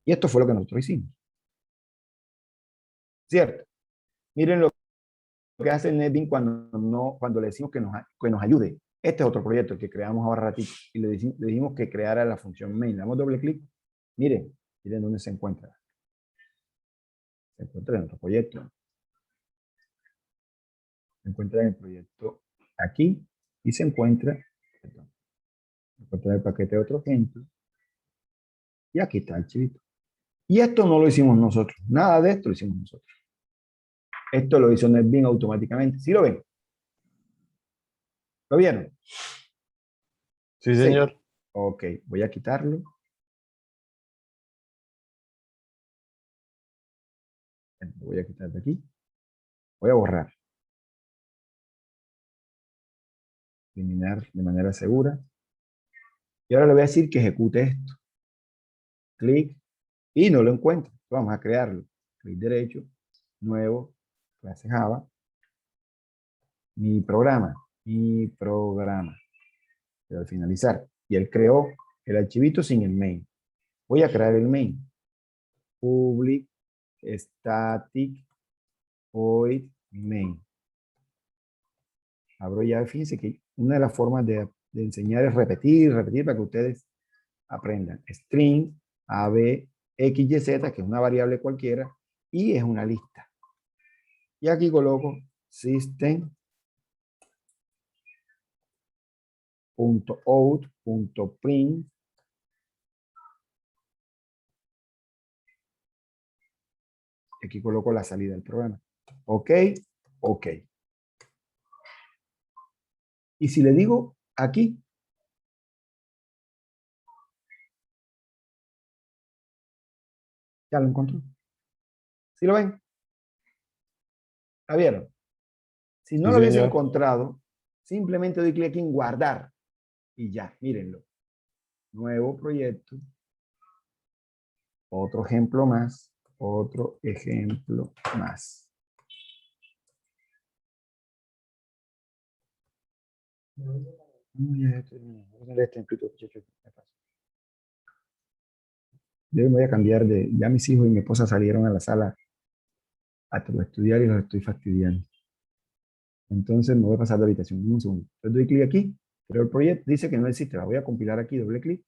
Y esto fue lo que nosotros hicimos. ¿Cierto? Miren lo que hace NetBeans cuando le decimos que nos ayude. Este es otro proyecto que creamos ahora ratito y le dijimos que creara la función main. Le damos doble clic. Miren dónde se encuentra. Se encuentra en otro proyecto. Se encuentra en el proyecto aquí y se encuentra en el paquete de otro ejemplo. Y aquí está el archivito. Y esto no lo hicimos nosotros. Nada de esto lo hicimos nosotros. Esto lo hizo NetBeans automáticamente. ¿Sí lo ven? ¿Lo vieron? Sí, señor. Ok, voy a quitarlo. Lo voy a quitar de aquí. Voy a borrar. Eliminar de manera segura. Y ahora le voy a decir que ejecute esto. Clic. Y no lo encuentro. Vamos a crearlo. Clic derecho. Nuevo. Clase Java. Mi programa. Mi programa. Pero al finalizar. Y él creó el archivito sin el main. Voy a crear el main. Public static void main. Abro ya, fíjense que una de las formas de enseñar es repetir para que ustedes aprendan. String, A, B, X, Y, Z, que es una variable cualquiera, y es una lista. Y aquí coloco system.out.print. Aquí coloco la salida del programa. Ok, ok. Y si le digo aquí, ya lo encontró. ¿Sí lo ven? ¿La vieron? Si no Sí, lo hubiese señor. encontrado, simplemente doy clic en guardar y ya, mírenlo. Nuevo proyecto. Otro ejemplo más. Otro ejemplo más. Yo me voy a cambiar de... Ya mis hijos y mi esposa salieron a la sala a estudiar y los estoy fastidiando. Entonces me voy a pasar de habitación. Un segundo. Entonces doy clic aquí, creo el proyecto, dice que no existe, la voy a compilar aquí, doble clic.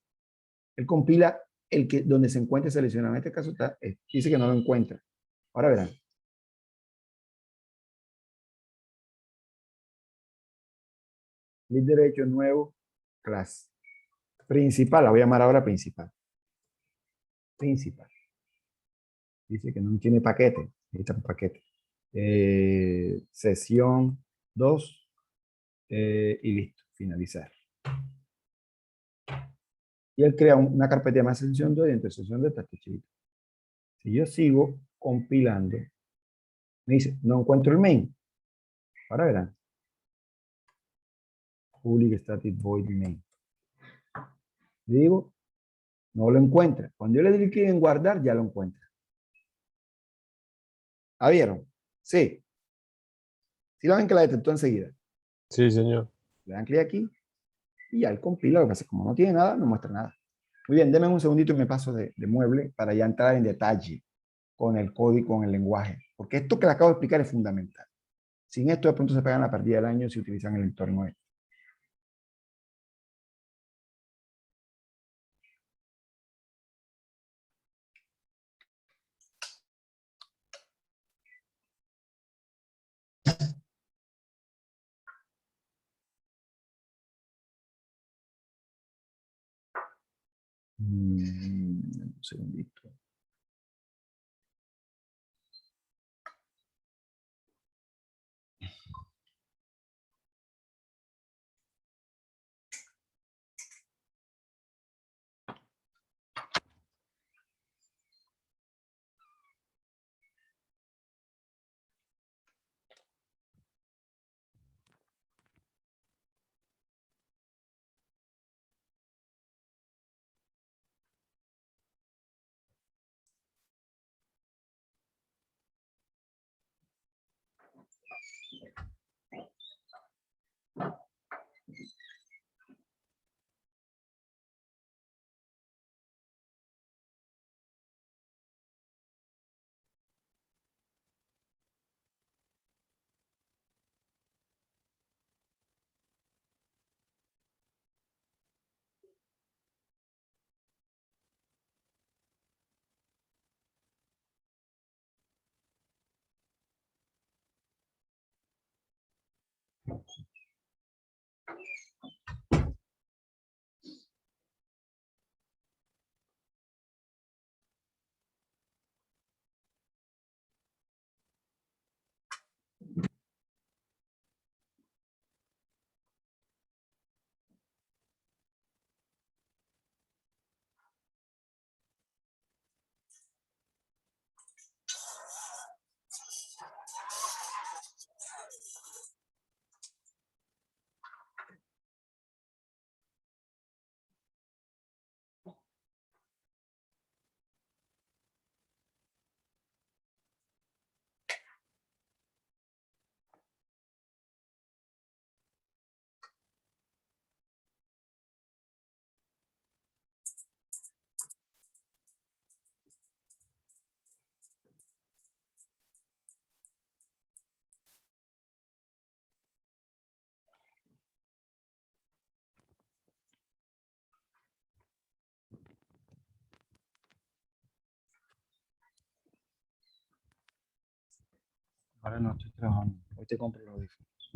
Él compila el que donde se encuentre seleccionado. En este caso está, dice que no lo encuentra. Ahora verán. Clic derecho, nuevo, clase. Principal, la voy a llamar ahora principal. Principal. Dice que no tiene paquete. Necesita un paquete. Sesión 2 y listo, finalizar. Y él crea una carpeta llamada sesión 2 y entre sesión 2 está este archivito. Si yo sigo compilando, me dice, no encuentro el main. Ahora verán. Public static void main. Le digo, No lo encuentra. Cuando yo le doy clic en guardar, ya lo encuentra. ¿Ah, vieron? Sí. Sí lo ven que la detectó enseguida. Sí, señor. Le dan clic aquí y ya él compila. Lo que pasa es que como no tiene nada, no muestra nada. Muy bien, denme un segundito y me paso de mueble para ya entrar en detalle con el código, con el lenguaje. Porque esto que le acabo de explicar es fundamental. Sin esto, de pronto se pegan la partida del año si utilizan el entorno. Un segundito. Ahora no estoy trabajando. Hoy te compro los audífonos.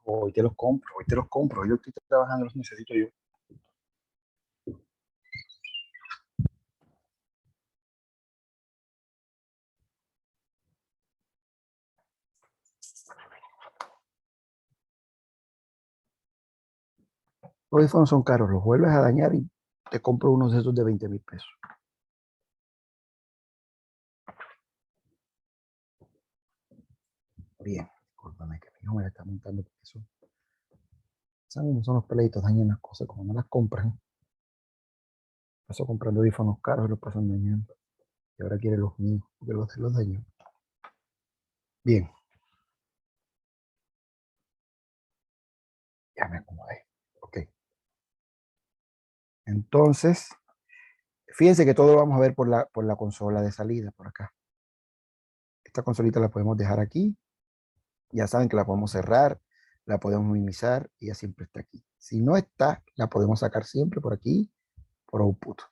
Hoy te los compro, hoy te los compro. Hoy yo estoy trabajando, los necesito yo. Los audífonos son caros, los vuelves a dañar y te compro unos de esos de 20.000 pesos. Bien, discúlpame que mi hijo me la está montando porque eso. ¿Saben cómo son los peleitos? Dañan las cosas como no las compran. Paso comprando audífonos caros y los pasan dañando. Y ahora quiere los míos, porque los de los dañó. Bien, ya me acomodé. Ok. Entonces, fíjense que todo lo vamos a ver por la consola de salida, por acá. Esta consolita la podemos dejar aquí. Ya saben que la podemos cerrar, la podemos minimizar y ya siempre está aquí. Si no está, la podemos sacar siempre por aquí, por output.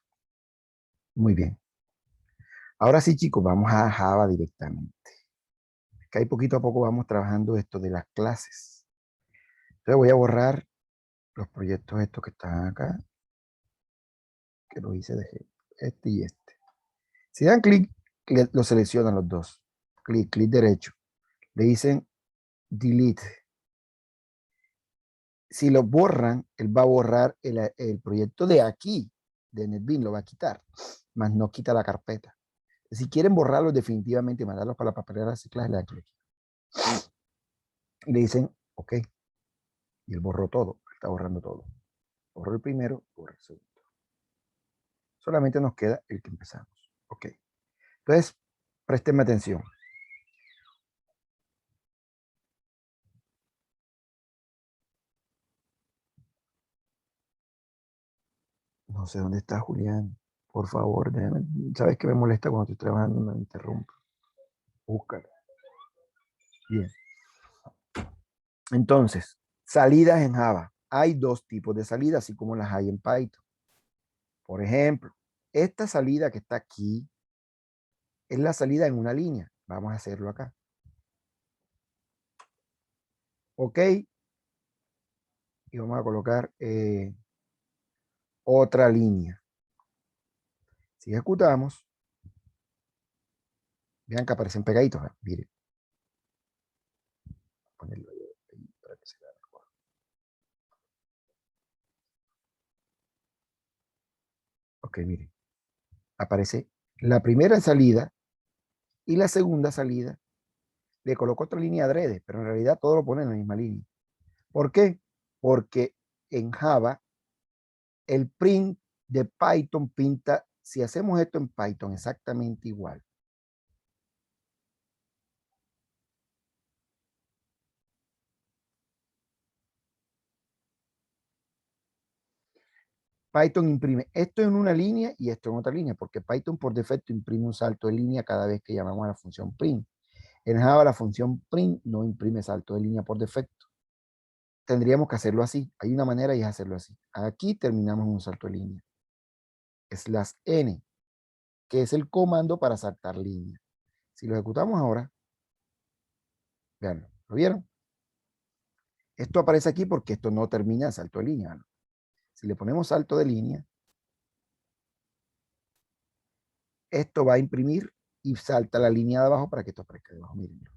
Muy bien. Ahora sí, chicos, vamos a Java directamente. Que ahí poquito a poco vamos trabajando esto de las clases. Entonces voy a borrar los proyectos estos que están acá, que los hice de este y este. Si dan clic, lo seleccionan los dos. Clic derecho. Le dicen delete. Si lo borran, él va a borrar el proyecto de aquí, de NetBeans, lo va a quitar, más no quita la carpeta. Si quieren borrarlo definitivamente y mandarlos para la papelera de reciclaje, le dan clic. Y le dicen, ok. Y él borró todo, está borrando todo. Borró el primero, borró el segundo. Solamente nos queda el que empezamos. Ok. Entonces, préstenme atención. No sé dónde está Julián. Por favor, déjame. Sabes que me molesta cuando estoy trabajando, me interrumpo. Búscalo. Bien. Entonces, salidas en Java. Hay dos tipos de salidas, así como las hay en Python. Por ejemplo, esta salida que está aquí es la salida en una línea. Vamos a hacerlo acá. Ok. Y vamos a colocar otra línea. Si ejecutamos, vean que aparecen pegaditos. Miren. Ponerlo ahí para que se vea mejor. Ok, miren. Aparece la primera salida y la segunda salida. Le coloco otra línea adrede, pero en realidad todo lo pone en la misma línea. ¿Por qué? Porque en Java el print de Python pinta, si hacemos esto en Python, exactamente igual. Python imprime esto en una línea y esto en otra línea, porque Python por defecto imprime un salto de línea cada vez que llamamos a la función print. En Java la función print no imprime salto de línea por defecto. Tendríamos que hacerlo así. Hay una manera y es hacerlo así. Aquí terminamos un salto de línea. /n, que es el comando para saltar línea. Si lo ejecutamos ahora, veanlo, ¿lo vieron? Esto aparece aquí porque esto no termina en salto de línea, ¿no? Si le ponemos salto de línea, esto va a imprimir y salta la línea de abajo para que esto aparezca debajo. Mírenlo.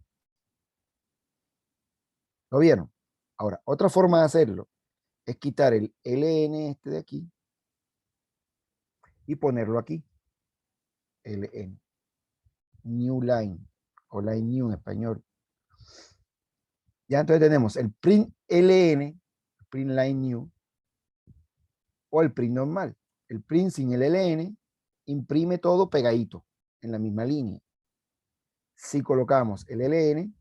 ¿Lo vieron? Ahora, otra forma de hacerlo es quitar el ln este de aquí y ponerlo aquí. ln. New line o line new en español. Ya entonces tenemos el print ln, print line new, o el print normal. El print sin el ln imprime todo pegadito en la misma línea. Si colocamos el ln,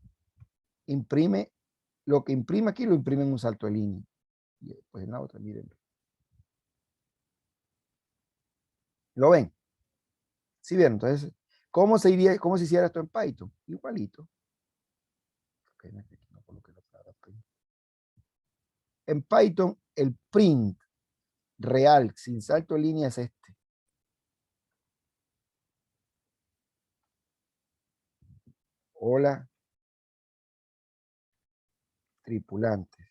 imprime lo que imprime aquí, lo imprime en un salto de línea. Y después en la otra, miren. ¿Lo ven? ¿Sí vieron? Entonces, ¿cómo se hiciera esto en Python? Igualito. En Python, el print real, sin salto de línea, es este. Hola, tripulantes.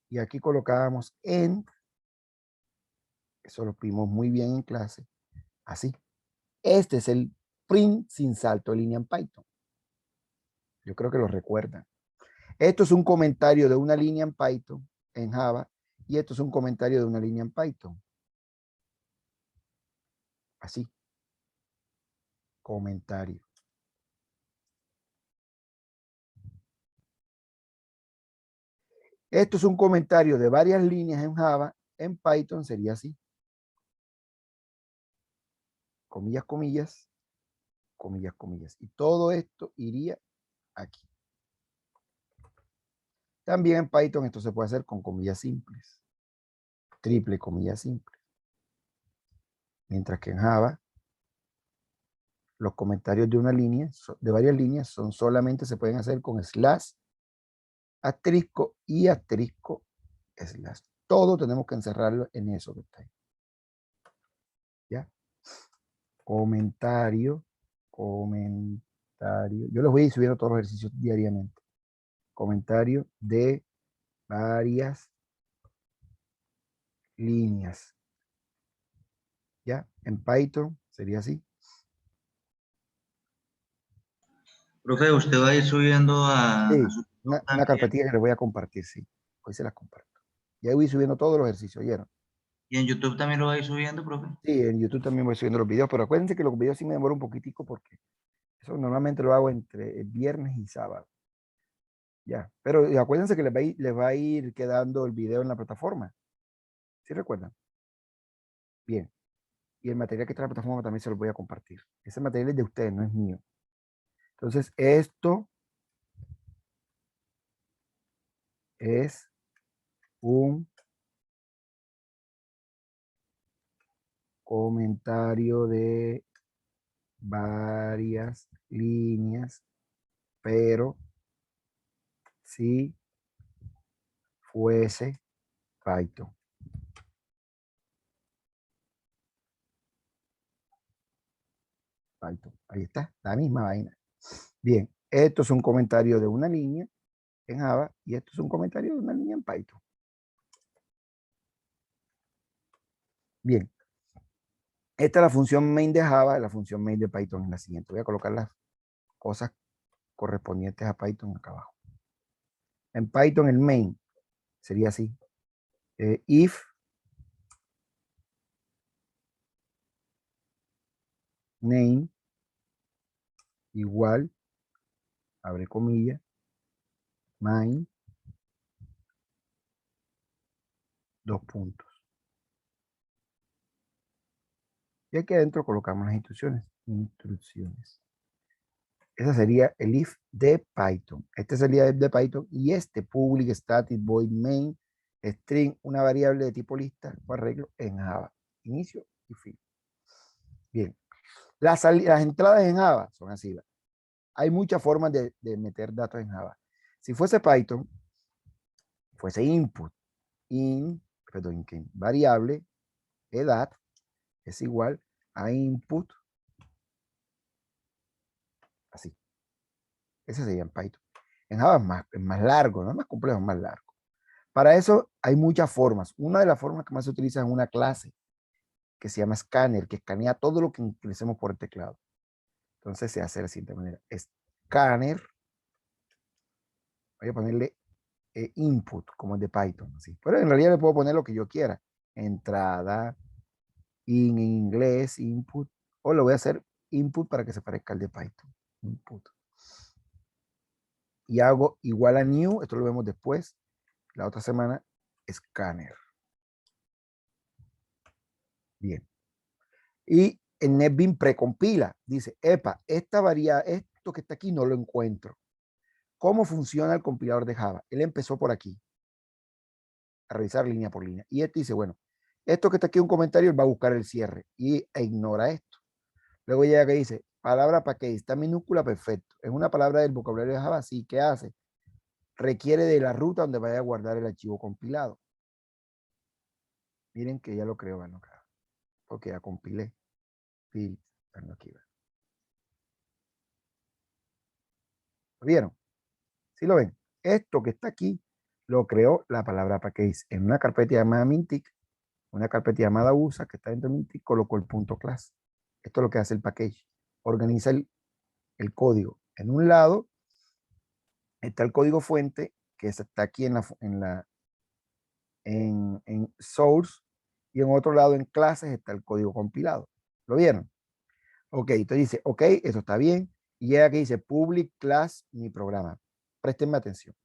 Y aquí colocábamos end, eso lo vimos muy bien en clase, así. Este es el print sin salto de línea en Python. Yo creo que lo recuerdan. Esto es un comentario de una línea en Python, en Java, y esto es un comentario de una línea en Python. Así. Comentario. Esto es un comentario de varias líneas en Java, en Python sería así. Comillas, comillas, comillas, comillas. Y todo esto iría aquí. También en Python esto se puede hacer con comillas simples. Triple comillas simples. Mientras que en Java, los comentarios de una línea, de varias líneas, solamente se pueden hacer con slash, asterisco y asterisco, slash. Todo tenemos que encerrarlo en eso que está ahí. ¿Ya? Comentario, comentario. Yo les voy a ir subiendo todos los ejercicios diariamente. Comentario de varias líneas. ¿Ya? En Python sería así. Profe, usted va a ir subiendo a Sí, su una también. carpetilla que les voy a compartir, sí. Hoy se las comparto. Ya voy subiendo todos los ejercicios, ¿oyeron? Y en YouTube también lo va a ir subiendo, profe. Sí, en YouTube también voy subiendo los videos, pero acuérdense que los videos sí me demoran un poquitico porque Eso normalmente lo hago entre viernes y sábado. Ya, pero acuérdense que les va a ir quedando el video en la plataforma. ¿Sí recuerdan? Bien. Y el material que está en la plataforma también se lo voy a compartir. Ese material es de ustedes, no es mío. Entonces, esto es un comentario de varias líneas, pero si fuese Python. Python. Ahí está, la misma vaina. Bien, esto es un comentario de una línea en Java y esto es un comentario de una línea en Python. Bien, esta es la función main de Java, la función main de Python es la siguiente. Voy a colocar las cosas correspondientes a Python acá abajo. En Python el main sería así. If name igual, abre comillas, main, dos puntos. Y aquí adentro colocamos las instrucciones. Instrucciones. Ese sería el if de Python. Este sería el de Python y este public static void main string, una variable de tipo lista o arreglo en Java. Inicio y fin. Bien. Las entradas en Java son así. Hay muchas formas de meter datos en Java. Si fuese Python, fuese input, variable, edad, es igual a input, así. Ese sería en Python. En Java es más largo, no es más complejo, es más largo. Para eso hay muchas formas. Una de las formas que más se utiliza es una clase que se llama scanner, que escanea todo lo que ingresemos por el teclado. Entonces se hace de la siguiente manera. Scanner, voy a ponerle input, como el de Python. Así. Pero en realidad le puedo poner lo que yo quiera. Entrada, en inglés, input, o lo voy a hacer input para que se parezca al de Python. Input. Y hago igual a new, esto lo vemos después, la otra semana, scanner. Bien. Y el NetBeans precompila, dice, epa, esto que está aquí no lo encuentro. ¿Cómo funciona el compilador de Java? Él empezó por aquí, a revisar línea por línea. Y este dice, bueno, esto que está aquí un comentario, él va a buscar el cierre e ignora esto. Luego llega que dice, palabra package, está minúscula, perfecto. Es una palabra del vocabulario de Java, sí, ¿qué hace? Requiere de la ruta donde vaya a guardar el archivo compilado. Miren que ya lo creo, bueno, acá, porque ya compilé. Bueno, aquí va. ¿Lo vieron? ¿Sí lo ven? Esto que está aquí lo creó la palabra package en una carpeta llamada Mintic, una carpeta llamada USA que está dentro de Mintic, colocó el punto class. Esto es lo que hace el package. Organiza el código. En un lado está el código fuente, que está aquí en source, y en otro lado en clases está el código compilado. ¿Lo vieron? Ok, entonces dice, ok, eso está bien. Y llega aquí dice public class mi programa. Préstenme atención.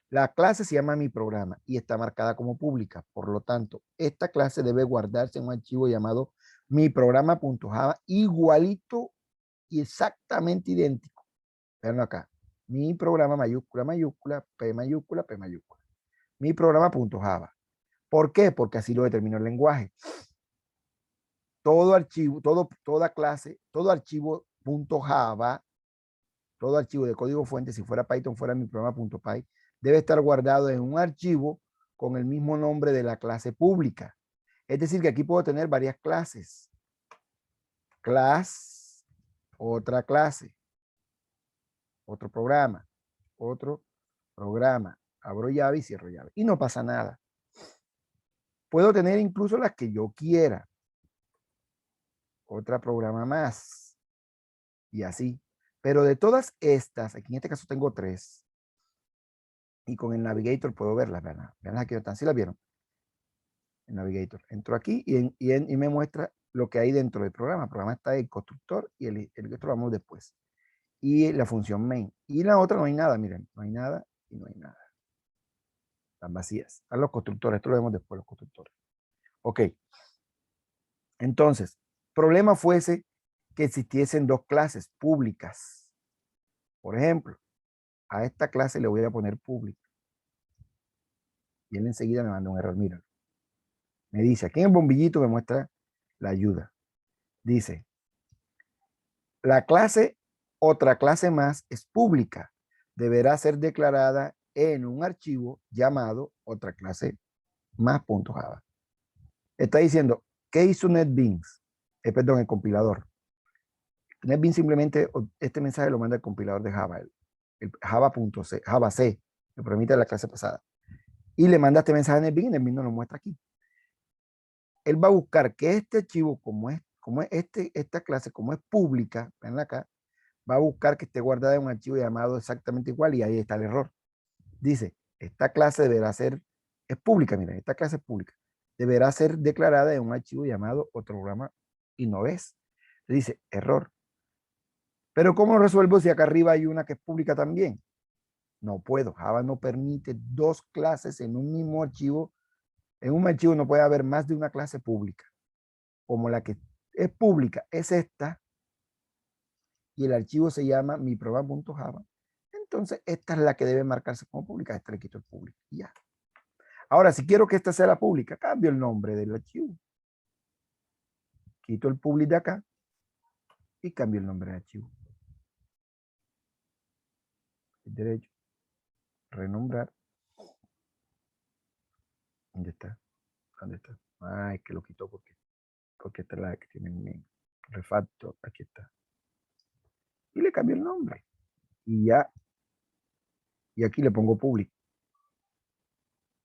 La clase se llama mi programa y está marcada como pública. Por lo tanto, esta clase debe guardarse en un archivo llamado mi programa.java igualito y exactamente idéntico. Veanlo acá. Mi programa mayúscula, mayúscula, P mayúscula, P mayúscula. Mi programa.java. ¿Por qué? Porque así lo determinó el lenguaje. Todo archivo, toda clase, todo archivo .java, todo archivo de código fuente, si fuera Python, fuera mi programa.py, debe estar guardado en un archivo con el mismo nombre de la clase pública. Es decir, que aquí puedo tener varias clases. Class, otra clase, otro programa, otro programa. Abro llave y cierro llave. Y no pasa nada. Puedo tener incluso las que yo quiera. Otra programa más. Y así. Pero de todas estas, aquí en este caso tengo 3. Y con el Navigator puedo verlas. Vean aquí están. ¿Sí las vieron? El Navigator. Entro aquí y me muestra lo que hay dentro del programa. El programa está el constructor y el otro lo vamos después. y la función main. Y la otra no hay nada, miren, no hay nada y no hay nada. Están vacías. Están los constructores, esto lo vemos después, los constructores. Ok. Entonces, problema fuese que existiesen dos clases públicas. Por ejemplo, a esta clase le voy a poner pública. Y él enseguida me manda un error, míralo. Me dice, aquí en el bombillito me muestra la ayuda. Dice, la clase, otra clase más, es pública. Deberá ser declarada en un archivo llamado otra clase más.java. Está diciendo, ¿qué hizo NetBeans? Perdón, el compilador. NetBeans simplemente, este mensaje lo manda el compilador de Java, el Java.c, Java C, el programita de la clase pasada. Y le manda este mensaje a NetBeans y NetBeans nos lo muestra aquí. Él va a buscar que este archivo, como es esta clase, como es pública, ven acá, va a buscar que esté guardada en un archivo llamado exactamente igual y ahí está el error. Dice, esta clase deberá ser, es pública, miren, esta clase es pública, deberá ser declarada en un archivo llamado otro programa y no ves. Dice, error. Pero ¿cómo lo resuelvo si acá arriba hay una que es pública también? No puedo, Java no permite dos clases en un mismo archivo. En un archivo no puede haber más de una clase pública. Como la que es pública es esta, y el archivo se llama mi programa.java, entonces esta es la que debe marcarse como pública. Esta le quito el público y ya. Ahora, si quiero que esta sea la pública, cambio el nombre del archivo. Quito el public de acá y cambio el nombre del archivo. Derecho, renombrar. ¿Dónde está? ¿Dónde está? Ah, es que lo quitó porque esta es la que tiene mi refactor. Aquí está. Y le cambio el nombre. Y ya. Y aquí le pongo public.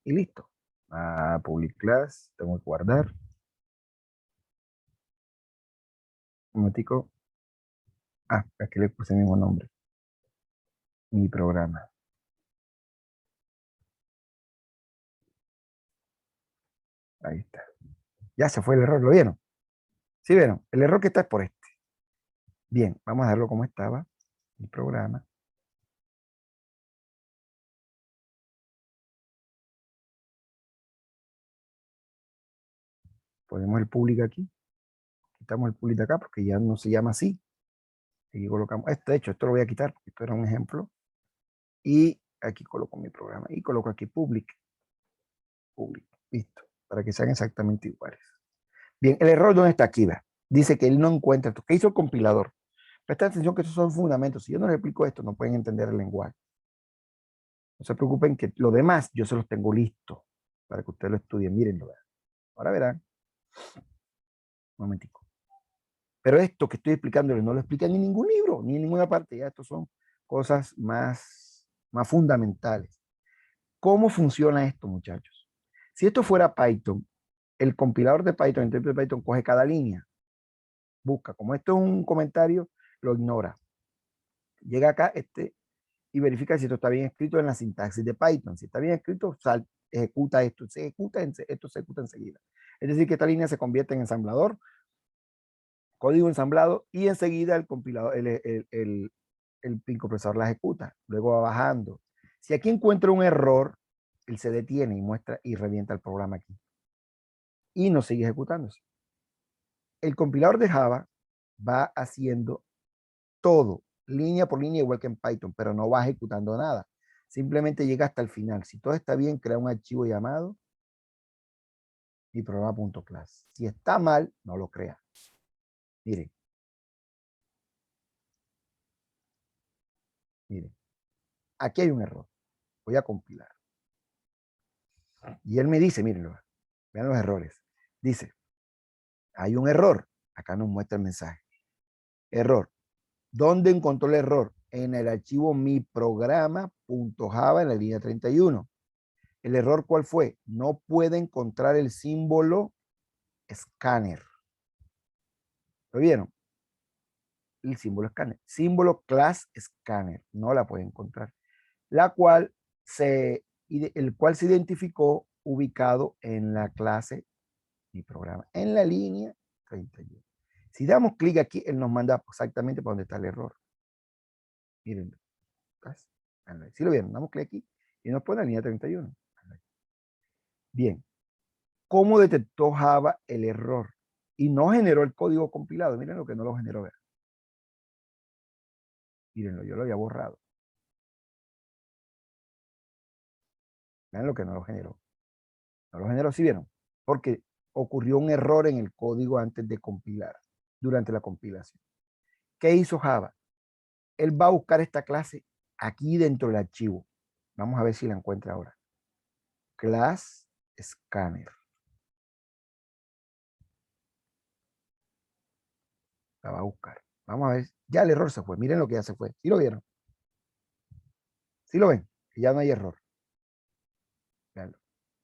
Y listo. Ah, public class. Tengo que guardar. Un momentico. Ah, aquí le puse el mismo nombre. Mi programa. Ahí está. Ya se fue el error, ¿lo vieron? ¿Sí vieron? El error que está es por este. Bien, vamos a dejarlo como estaba. Mi programa. Ponemos el public aquí. Quitamos el public de acá porque ya no se llama así. Aquí colocamos, de hecho, esto lo voy a quitar porque esto era un ejemplo. Y aquí coloco mi programa. Y coloco aquí public. Public. Listo. Para que sean exactamente iguales. Bien, el error ¿dónde está? Aquí, va. Dice que él no encuentra esto. ¿Qué hizo el compilador? Presta atención que estos son fundamentos. Si yo no les explico esto, no pueden entender el lenguaje. No se preocupen que lo demás yo se los tengo listo para que ustedes lo estudien. Mírenlo. Ahora verán. Un momentico. Pero esto que estoy explicándoles no lo explican en ningún libro, ni en ninguna parte. Ya estos son cosas más fundamentales. ¿Cómo funciona esto, muchachos? Si esto fuera Python, el compilador de Python, el intérprete de Python, coge cada línea, busca. Como esto es un comentario, lo ignora. Llega acá y verifica si esto está bien escrito en la sintaxis de Python. Si está bien escrito, ejecuta esto. Esto se ejecuta enseguida. Es decir, que esta línea se convierte en ensamblador, código ensamblado, y enseguida el compilador, el preprocesador la ejecuta. Luego va bajando. Si aquí encuentra un error, él se detiene y muestra y revienta el programa aquí. Y no sigue ejecutándose. El compilador de Java va haciendo todo, línea por línea, igual que en Python, pero no va ejecutando nada. Simplemente llega hasta el final. Si todo está bien, crea un archivo llamado mi programa.class. Si está mal, no lo crea. Miren. Miren. Aquí hay un error. Voy a compilar. Y él me dice, mírenlo, vean los errores. Dice, hay un error. Acá nos muestra el mensaje. Error. ¿Dónde encontró el error? En el archivo mi programa.java en la línea 31. ¿El error cuál fue? No puede encontrar el símbolo escáner. ¿Lo vieron? El símbolo escáner. Símbolo class scanner. No la puede encontrar. El cual se identificó ubicado en la clase mi programa, en la línea 31. Si damos clic aquí, él nos manda exactamente para donde está el error. Miren. Si lo vieron, damos clic aquí y nos pone la línea 31. Bien. ¿Cómo detectó Java el error? Y no generó el código compilado. Miren lo que no lo generó. Vean. Mírenlo, yo lo había borrado. Vean lo que no lo generó. No lo generó, ¿sí vieron? Porque ocurrió un error en el código antes de compilar, durante la compilación. ¿Qué hizo Java? Él va a buscar esta clase aquí dentro del archivo. Vamos a ver si la encuentra ahora. Class Scanner. La va a buscar. Vamos a ver. Ya el error se fue. Miren lo que ya se fue. ¿Sí lo vieron? ¿Sí lo ven? Ya no hay error. Veanlo.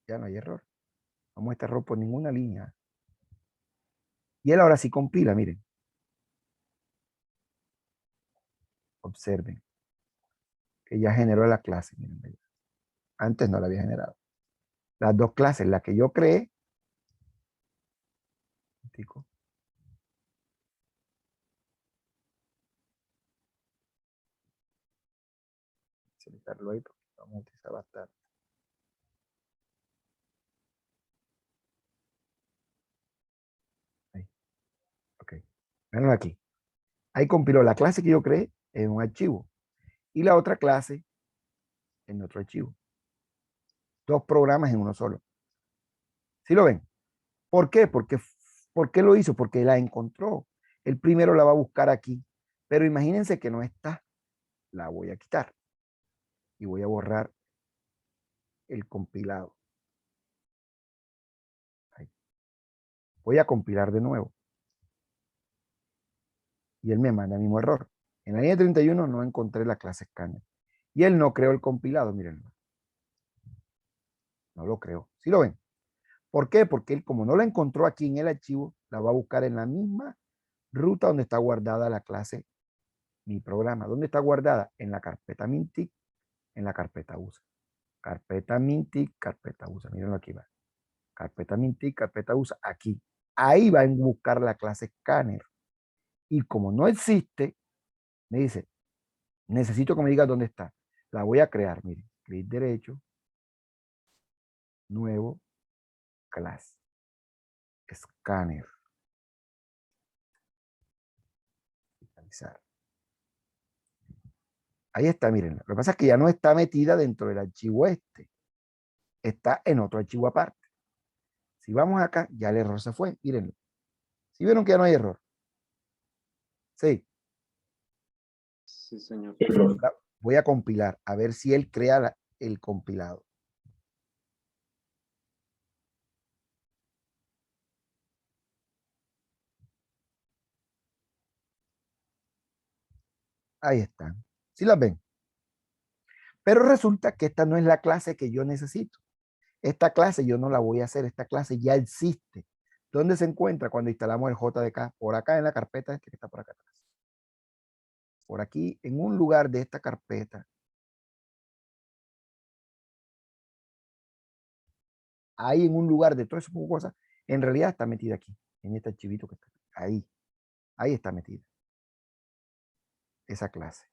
Ya no hay error. No muestra error por ninguna línea. Y él ahora sí compila, miren. Observen. Que ya generó la clase. Miren. Antes no la había generado. Las dos clases, la que yo creé. Selectarlo ahí porque vamos a utilizar bastante. Ahí. Ok. Veanlo aquí. Ahí compiló la clase que yo creé en un archivo. Y la otra clase en otro archivo. Dos programas en uno solo. ¿Sí lo ven? ¿Por qué? ¿Por qué lo hizo? Porque la encontró. El primero la va a buscar aquí. Pero imagínense que no está. La voy a quitar. Y voy a borrar el compilado. Ahí. Voy a compilar de nuevo. Y él me manda el mismo error. En la línea 31 no encontré la clase Scanner. Y él no creó el compilado, mírenlo. No lo creó. ¿Sí lo ven? ¿Por qué? Porque él, como no la encontró aquí en el archivo, la va a buscar en la misma ruta donde está guardada la clase mi programa. ¿Dónde está guardada? En la carpeta Mintic, en la carpeta USA. Carpeta Mintic, carpeta USA. Mírenlo aquí va. Carpeta Mintic, carpeta USA, aquí. Ahí va a buscar la clase Scanner. Y como no existe, me dice, necesito que me digas dónde está. La voy a crear, miren. Clic derecho, nuevo, clase, Scanner. Finalizar. Ahí está, miren. Lo que pasa es que ya no está metida dentro del archivo este. Está en otro archivo aparte. Si vamos acá, ya el error se fue. Mírenlo. ¿Sí vieron que ya no hay error? Sí. Sí, señor. Ahora voy a compilar, a ver si él crea el compilado. Ahí están. ¿Sí las ven? Pero resulta que esta no es la clase que yo necesito. Esta clase yo no la voy a hacer. Esta clase ya existe. ¿Dónde se encuentra cuando instalamos el JDK? Por acá en la carpeta que está por acá atrás. Por aquí, en un lugar de esta carpeta. Ahí en un lugar de todas esas cosas, en realidad está metida aquí, en este archivito que está ahí. Ahí está metida esa clase.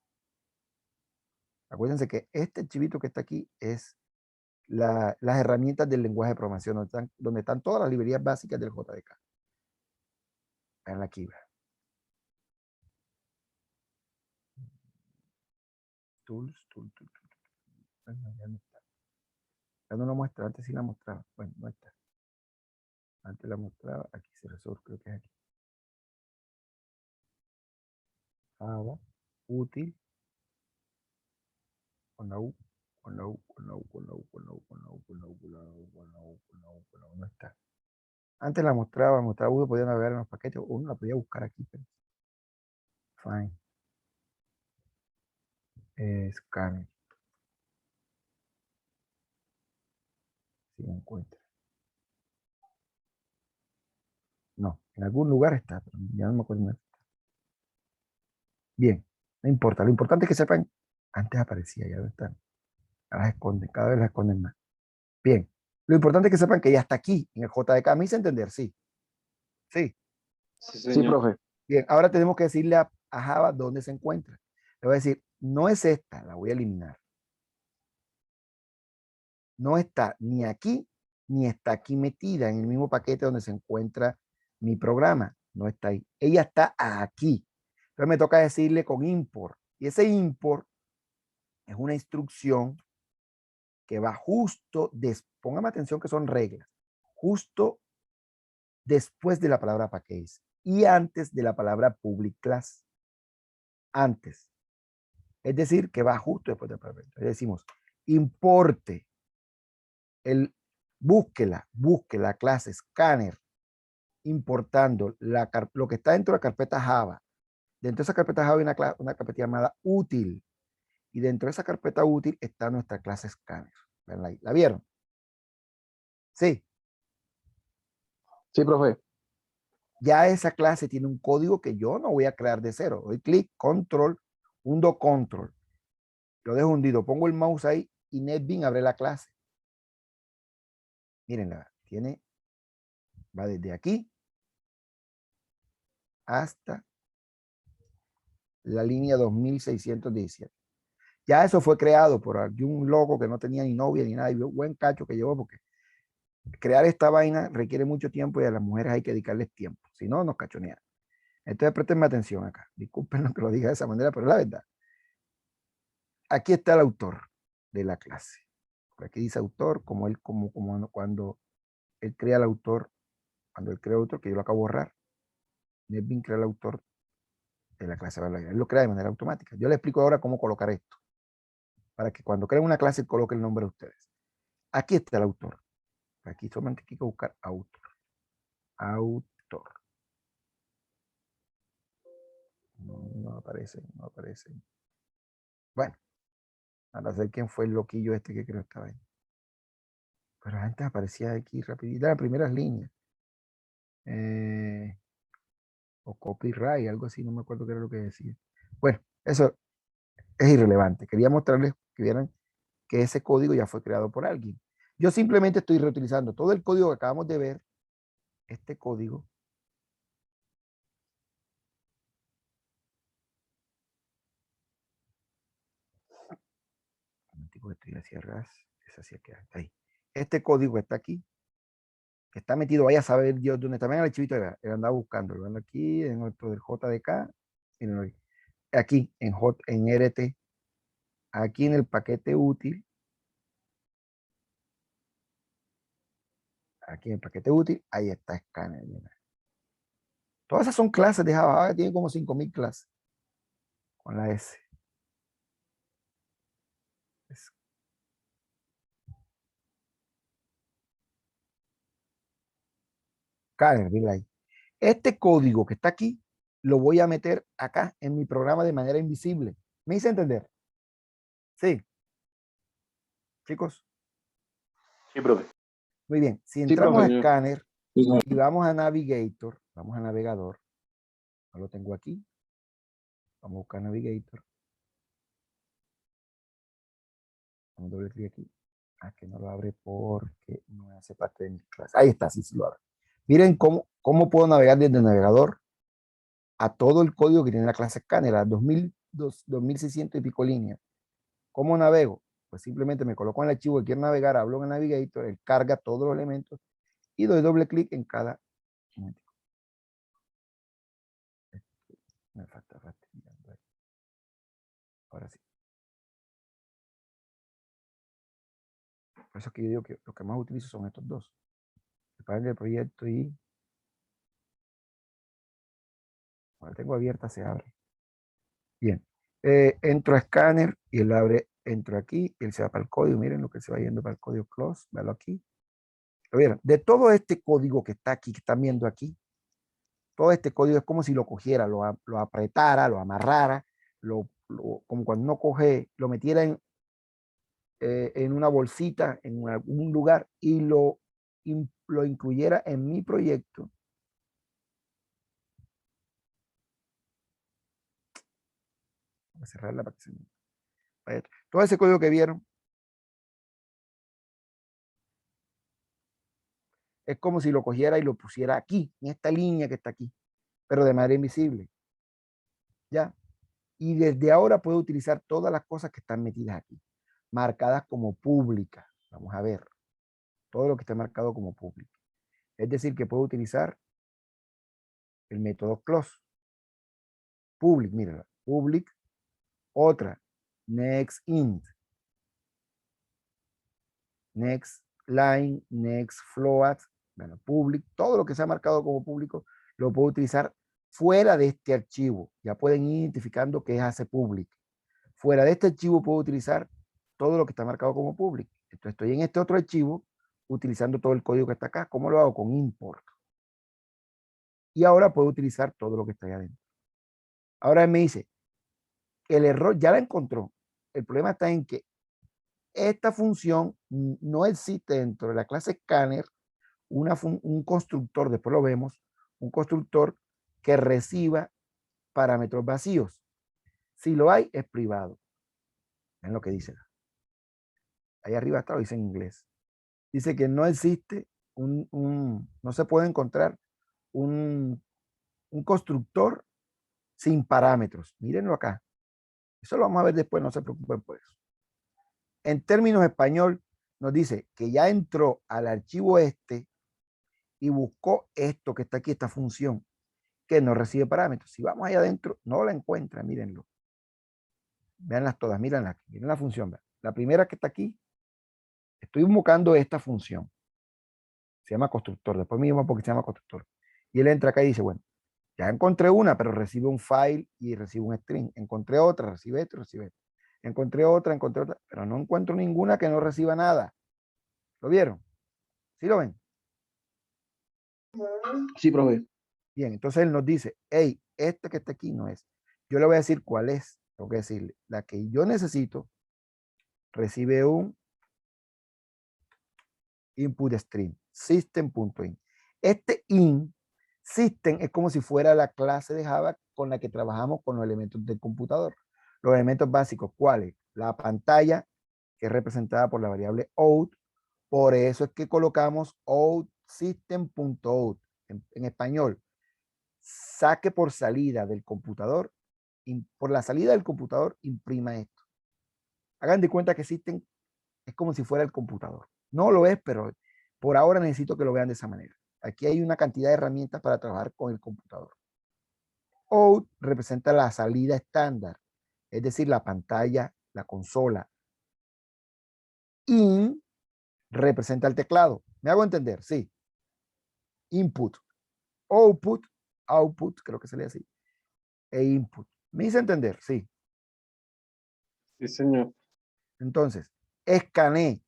Acuérdense que este archivito que está aquí es las herramientas del lenguaje de programación, donde están todas las librerías básicas del JDK. Vean aquí. Tools. Ya no está. Ya no lo muestra, antes sí la mostraba. Bueno, no está. Antes la mostraba, aquí se resuelve, creo que es aquí. Java, útil, con la U, no está. Antes la mostraba, uno podía navegar en los paquetes, uno la podía buscar aquí, pero fine. Scanner. Si lo encuentra. No, en algún lugar está, pero ya no me acuerdo dónde está. Bien, no importa. Lo importante es que sepan, antes aparecía, ya no están. Ahora las esconden, cada vez las esconden más. Bien, lo importante es que sepan que ya está aquí, en el JDK. ¿Me hice entender? Sí. Sí. Sí, Sí, señor. profe. Bien, ahora tenemos que decirle a Java dónde se encuentra. Le voy a decir no es esta, la voy a eliminar. No está ni aquí, ni está aquí metida en el mismo paquete donde se encuentra mi programa. No está ahí. Ella está aquí. Entonces me toca decirle con import. Y ese import es una instrucción que va justo, póngame atención que son reglas, justo después de la palabra package y antes de la palabra public class. Antes. Es decir, que va justo después de la palabra. Entonces decimos, importe, busque la clase scanner, importando lo que está dentro de la carpeta Java. Dentro de esa carpeta Java hay una carpeta llamada útil. Y dentro de esa carpeta útil está nuestra clase scanner. ¿La vieron? Sí. Sí, profe. Ya esa clase tiene un código que yo no voy a crear de cero. Doy clic, control, hundo control. Lo dejo hundido, pongo el mouse ahí y NetBeans abre la clase. Mírenla, va desde aquí hasta la línea 2617. Ya eso fue creado por algún loco que no tenía ni novia ni nada, y buen cacho que llevó, porque crear esta vaina requiere mucho tiempo y a las mujeres hay que dedicarles tiempo, si no nos cachonean. Entonces préstenme atención acá, disculpen que lo diga de esa manera, pero es la verdad. Aquí está el autor de la clase. Por aquí dice autor, como cuando él crea el autor, cuando él crea el autor, que yo lo acabo de borrar, NetBeans crea el autor de la clase, él lo crea de manera automática. Yo le explico ahora cómo colocar esto, para que cuando creen una clase coloque el nombre de ustedes. Aquí está el autor. Aquí solamente hay que buscar autor. Autor. No aparece, no aparece. Bueno, a ver quién fue el loquillo este que creó esta vaina. Pero antes aparecía aquí rapidito, las primeras líneas. O copyright, algo así, no me acuerdo qué era lo que decía. Bueno, eso es irrelevante. Quería mostrarles que vieran que ese código ya fue creado por alguien. Yo simplemente estoy reutilizando todo el código que acabamos de ver, este código. Estoy hacia atrás, es hacia acá, está ahí. Este código está aquí, que está metido, vaya a saber Dios dónde está. Vean el archivito, él andaba buscando, lo ando aquí, en otro del JDK, aquí en RT, aquí en el paquete útil, aquí en el paquete útil, ahí está escáner. Todas esas son clases de Java, tiene como 5000 clases con la S. Scanner, mira ahí. Este código que está aquí, lo voy a meter acá en mi programa de manera invisible. ¿Me hice entender? Sí. Chicos. Sí, profe. Muy bien. Si Sí, entramos profe. a Scanner Sí, señor. y vamos a Navigator, vamos a Navegador. No lo tengo aquí. Vamos a buscar Navigator. Vamos a doble clic aquí. Ah, que no lo abre porque no hace parte de mi clase. Ahí está, sí lo abre. Miren cómo puedo navegar desde el navegador a todo el código que tiene la clase Scanner, a 2600 y pico líneas. ¿Cómo navego? Pues simplemente me coloco en el archivo que quiero navegar, hablo en el Navigator, él carga todos los elementos y doy doble clic en cada. Me falta fastidiando ahí. Ahora sí. Por eso es que yo digo que lo que más utilizo son estos dos. El panel del proyecto y cuando tengo abierta se abre. Bien. Entro a Scanner y él abre, entro aquí y él se va para el código. Miren lo que se va yendo para el código close. Véalo aquí. Lo vieron. De todo este código que está aquí, que están viendo aquí, todo este código es como si lo cogiera, lo apretara, lo amarrara, como cuando uno coge, lo metiera en una bolsita, en algún lugar y lo incluyera en mi proyecto. Voy a cerrarla para que se vaya. Todo ese código que vieron es como si lo cogiera y lo pusiera aquí, en esta línea que está aquí, pero de manera invisible. ¿Ya? Y desde ahora puedo utilizar todas las cosas que están metidas aquí, marcadas como públicas. Vamos a ver, todo lo que está marcado como público. Es decir, que puedo utilizar el método close. Public, mírala, public, otra, next int, next line, next float, bueno, public, todo lo que se ha marcado como público lo puedo utilizar fuera de este archivo. Ya pueden ir identificando qué hace public. Fuera de este archivo puedo utilizar todo lo que está marcado como public. Entonces estoy en este otro archivo utilizando todo el código que está acá. ¿Cómo lo hago? Con import. Y ahora puedo utilizar todo lo que está ahí adentro. Ahora me dice, el error ya la encontró. El problema está en que esta función no existe dentro de la clase scanner un constructor, después lo vemos, un constructor que reciba parámetros vacíos. Si lo hay, es privado. Es lo que dice. Ahí arriba está, lo dice en inglés. Dice que no existe no se puede encontrar un constructor sin parámetros. Mírenlo acá. Eso lo vamos a ver después, no se preocupen por eso. En términos español, nos dice que ya entró al archivo este y buscó esto que está aquí, esta función, que no recibe parámetros. Si vamos allá adentro, no la encuentra, mírenlo. Veanlas todas, mírenla aquí, miren la función. Vean. La primera que está aquí, estoy buscando esta función. Se llama constructor, después me llama porque se llama constructor. Y él entra acá y dice, bueno, ya encontré una, pero recibe un file y recibe un string. Encontré otra, recibe esto, recibe esto. Encontré otra, pero no encuentro ninguna que no reciba nada. ¿Lo vieron? ¿Sí lo ven? Sí, profe. Bien, entonces él nos dice, hey, esta que está aquí no es. Yo le voy a decir cuál es. Tengo que decirle, la que yo necesito recibe un input stream, system.in. Este in, system, es como si fuera la clase de Java con la que trabajamos con los elementos del computador. Los elementos básicos, ¿cuáles? La pantalla, que es representada por la variable out. Por eso es que colocamos out system.out. En español, saque por salida del computador, por la salida del computador, imprima esto. Hagan de cuenta que system es como si fuera el computador. No lo es, pero por ahora necesito que lo vean de esa manera. Aquí hay una cantidad de herramientas para trabajar con el computador. Out representa la salida estándar, es decir, la pantalla, la consola. In representa el teclado. ¿Me hago entender? Sí. Input. Output. Output, creo que se lee así. E input. ¿Me hice entender? Sí. Sí, señor. Entonces, escanee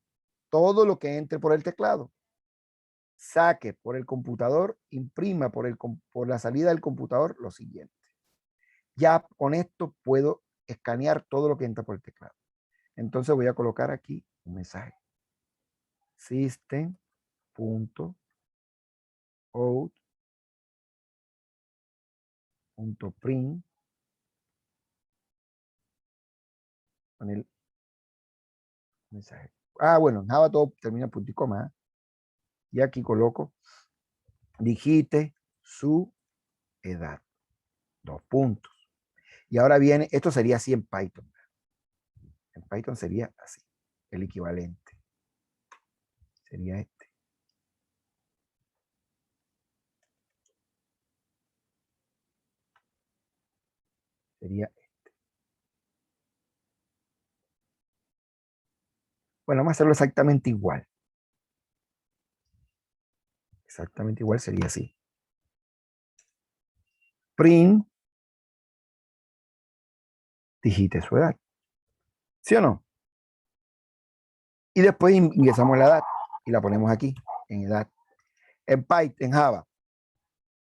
todo lo que entre por el teclado. Saque por el computador, imprima por la salida del computador lo siguiente. Ya con esto puedo escanear todo lo que entra por el teclado. Entonces voy a colocar aquí un mensaje. System.out.print con el mensaje. Bueno, en Java todo termina en punto y coma. Y aquí coloco digite su edad. 2 puntos. Y ahora viene, esto sería así en Python. En Python sería así, el equivalente. Sería este. Sería este. Bueno, vamos a hacerlo exactamente igual. Exactamente igual sería así. Print, digite su edad. ¿Sí o no? Y después ingresamos la edad y la ponemos aquí, en edad. En Python, en Java,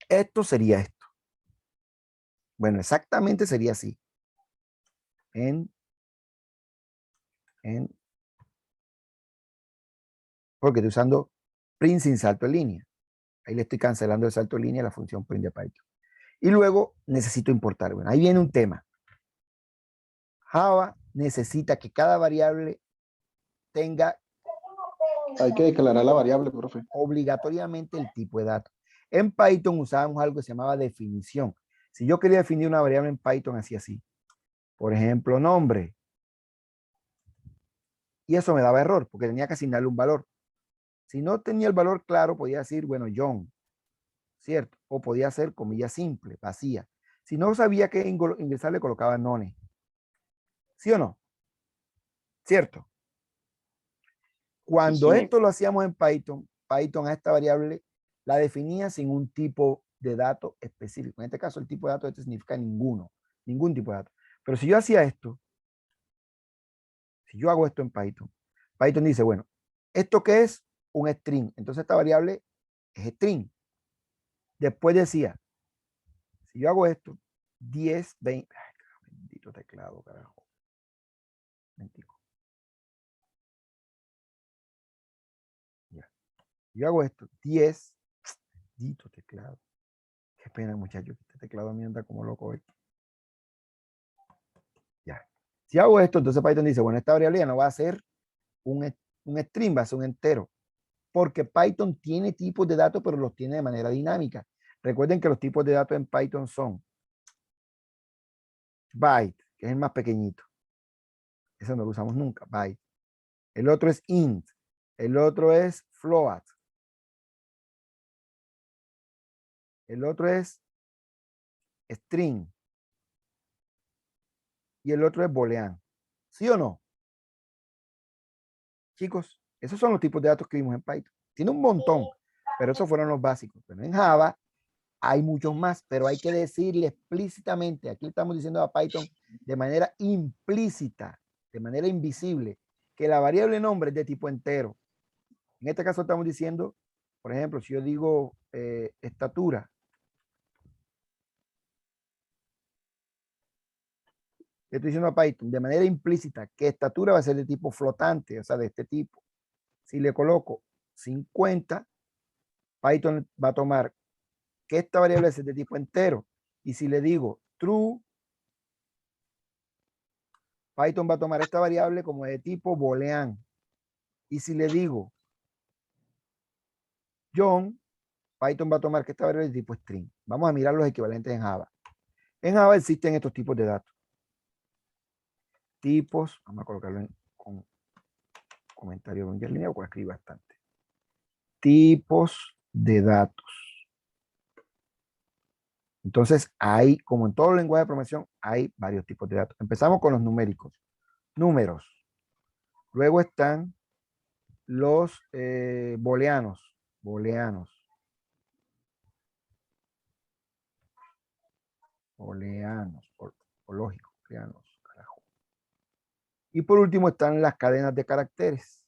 esto sería esto. Bueno, exactamente sería así. Porque estoy usando print sin salto en línea. Ahí le estoy cancelando el salto en línea a la función print de Python. Y luego necesito importar. Bueno, ahí viene un tema. Java necesita que cada variable tenga Hay que declarar la variable, profe. obligatoriamente el tipo de datos. En Python usábamos algo que se llamaba definición. Si yo quería definir una variable en Python, hacía así. Por ejemplo, nombre. Y eso me daba error, porque tenía que asignarle un valor. Si no tenía el valor claro, podía decir, bueno, John, ¿cierto? O podía ser comilla simple, vacía. Si no sabía qué ingresar, le colocaba none. ¿Sí o no? ¿Cierto? Cuando señor. esto lo hacíamos en Python, Python a esta variable la definía sin un tipo de dato específico. En este caso, el tipo de dato este significa ninguno, ningún tipo de dato. Pero si yo hacía esto, si yo hago esto en Python, Python dice, bueno, ¿esto qué es? Un string. Entonces esta variable es string. Después decía, si yo hago esto, 10, 20, ay, bendito teclado, carajo. Mentico. Ya. Yo hago esto, 10, bendito teclado. Qué pena, muchachos, este teclado me anda como loco hoy. Ya. Si hago esto, entonces Python dice, bueno, esta variable ya no va a ser un string, va a ser un entero. Porque Python tiene tipos de datos, pero los tiene de manera dinámica. Recuerden que los tipos de datos en Python son byte, que es el más pequeñito. Eso no lo usamos nunca, byte. El otro es int. El otro es float. El otro es string. Y el otro es boolean. ¿Sí o no? Chicos, esos son los tipos de datos que vimos en Python. Tiene un montón, pero esos fueron los básicos. Pero en Java hay muchos más, pero hay que decirle explícitamente, aquí estamos diciendo a Python de manera implícita, de manera invisible, que la variable nombre es de tipo entero. En este caso estamos diciendo, por ejemplo, si yo digo estatura, le estoy diciendo a Python de manera implícita que estatura va a ser de tipo flotante, o sea, de este tipo. Si le coloco 50, Python va a tomar que esta variable es de tipo entero. Y si le digo true, Python va a tomar esta variable como de tipo boolean. Y si le digo John, Python va a tomar que esta variable es de tipo string. Vamos a mirar los equivalentes en Java. En Java existen estos tipos de datos. Tipos, vamos a colocarlo con comentario en línea porque escribí bastante. Tipos de datos. Entonces, hay, como en todo lenguaje de programación, hay varios tipos de datos. Empezamos con los numéricos. Números. Luego están los booleanos. Booleanos. Booleanos. O lógicos. Booleanos. Carajo. Y por último están las cadenas de caracteres.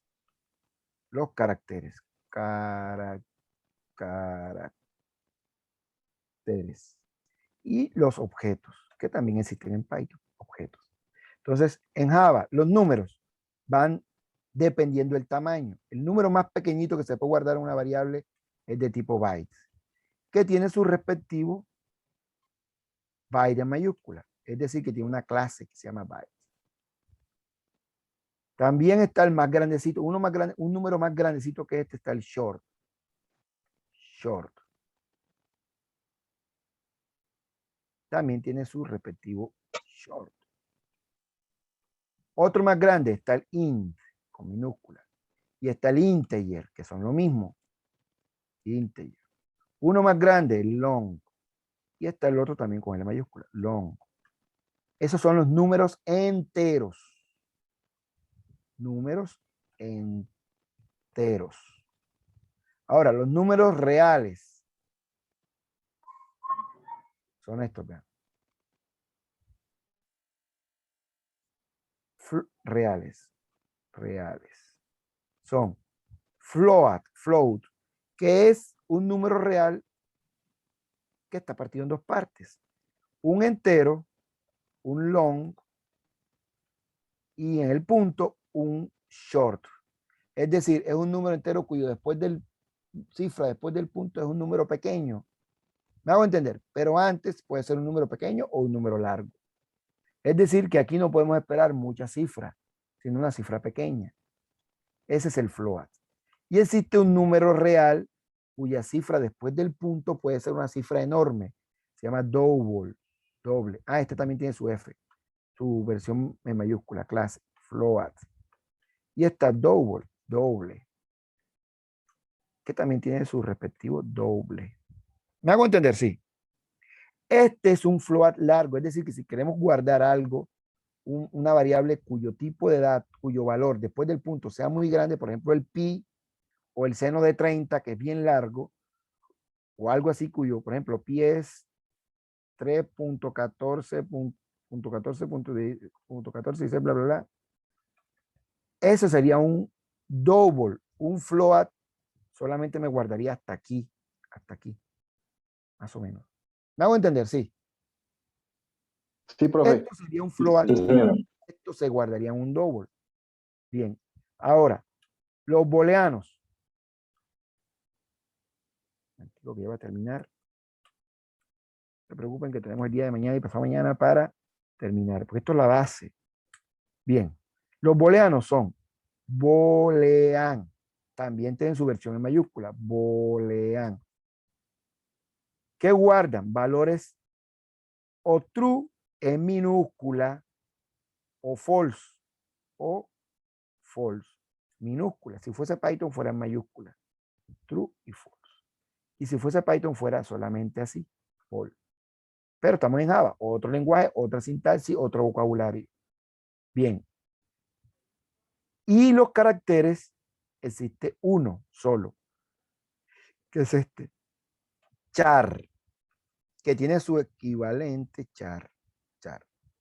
Los caracteres. Caracteres. Y los objetos, que también existen en Python. Objetos. Entonces, en Java, los números van dependiendo del tamaño. El número más pequeñito que se puede guardar en una variable es de tipo bytes, que tiene su respectivo byte en mayúscula. Es decir, que tiene una clase que se llama bytes. También está el más grandecito, un número más grandecito que este está el short. Short. También tiene su respectivo short. Otro más grande está el int, con minúscula. Y está el integer, que son lo mismo. Integer. Uno más grande, el long. Y está el otro también con L mayúscula, long. Esos son los números enteros. Números enteros. Ahora, los números reales son estos, vean. Reales. Son float, que es un número real que está partido en dos partes. Un entero, un long, y en el punto, un short. Es decir, es un número entero cuyo después del cifra, después del punto, es un número pequeño. Me hago entender, pero antes puede ser un número pequeño o un número largo. Es decir, que aquí no podemos esperar muchas cifras, sino una cifra pequeña. Ese es el float. Y existe un número real cuya cifra después del punto puede ser una cifra enorme. Se llama doble. Ah, este también tiene su F. su versión en mayúscula, clase, float. Y está doble, que también tiene su respectivo doble. ¿Me hago entender? Sí. Este es un float largo, es decir, que si queremos guardar algo, una variable cuyo tipo de datos, cuyo valor después del punto sea muy grande, por ejemplo el pi o el seno de 30, que es bien largo, o algo así cuyo, por ejemplo, pi es 3.14, dice bla, bla, bla. Eso sería un double, un float, solamente me guardaría hasta aquí, más o menos. ¿Me hago entender? Sí. Sí, profe. Esto sería un float, Sí, señor. esto se guardaría en un double. Bien. Ahora, los booleanos. Lo que ya va a terminar. No se preocupen que tenemos el día de mañana y pasado mañana para terminar, porque esto es la base. Bien. Los booleanos son boolean. También tienen su versión en mayúscula. Boolean. ¿Qué guardan? Valores o true en minúscula o false minúscula. Si fuese Python fuera en mayúscula. True y false. Y si fuese Python fuera solamente así. False. Pero estamos en Java. Otro lenguaje, otra sintaxis, otro vocabulario. Bien. Y los caracteres, existe uno solo, que es este. Char, que tiene su equivalente,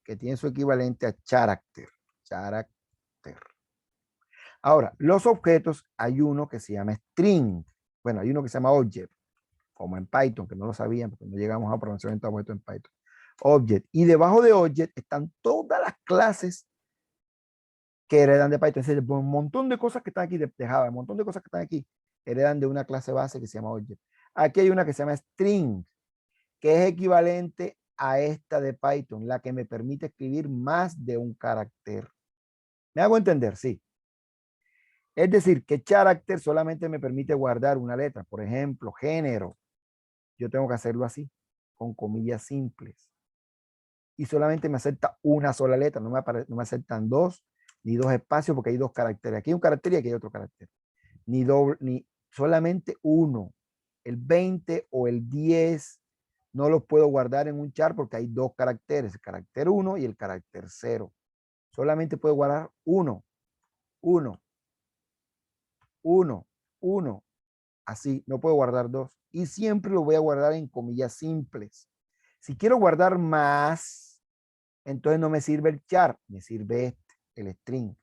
que tiene su equivalente a character. Ahora, los objetos, hay uno que se llama string. Bueno, hay uno que se llama object, como en Python, que no lo sabían, porque no llegamos a pronunciamiento de objetos en Python. Object. Y debajo de object están todas las clases que heredan de Python. Es decir, un montón de cosas que están aquí de Java, un montón de cosas que están aquí, heredan de una clase base que se llama object. Aquí hay una que se llama string, que es equivalente a esta de Python, la que me permite escribir más de un carácter. ¿Me hago entender? Sí. Es decir, que character solamente me permite guardar una letra. Por ejemplo, género. Yo tengo que hacerlo así, con comillas simples. Y solamente me acepta una sola letra. No me aceptan dos, ni dos espacios, porque hay dos caracteres. Aquí hay un carácter y aquí hay otro carácter. Ni doble, ni solamente uno. El 20 o el 10 no los puedo guardar en un char porque hay dos caracteres, el carácter 1 y el carácter 0. Solamente puedo guardar uno. Así, no puedo guardar dos. Y siempre lo voy a guardar en comillas simples. Si quiero guardar más, entonces no me sirve el char, me sirve este, el string.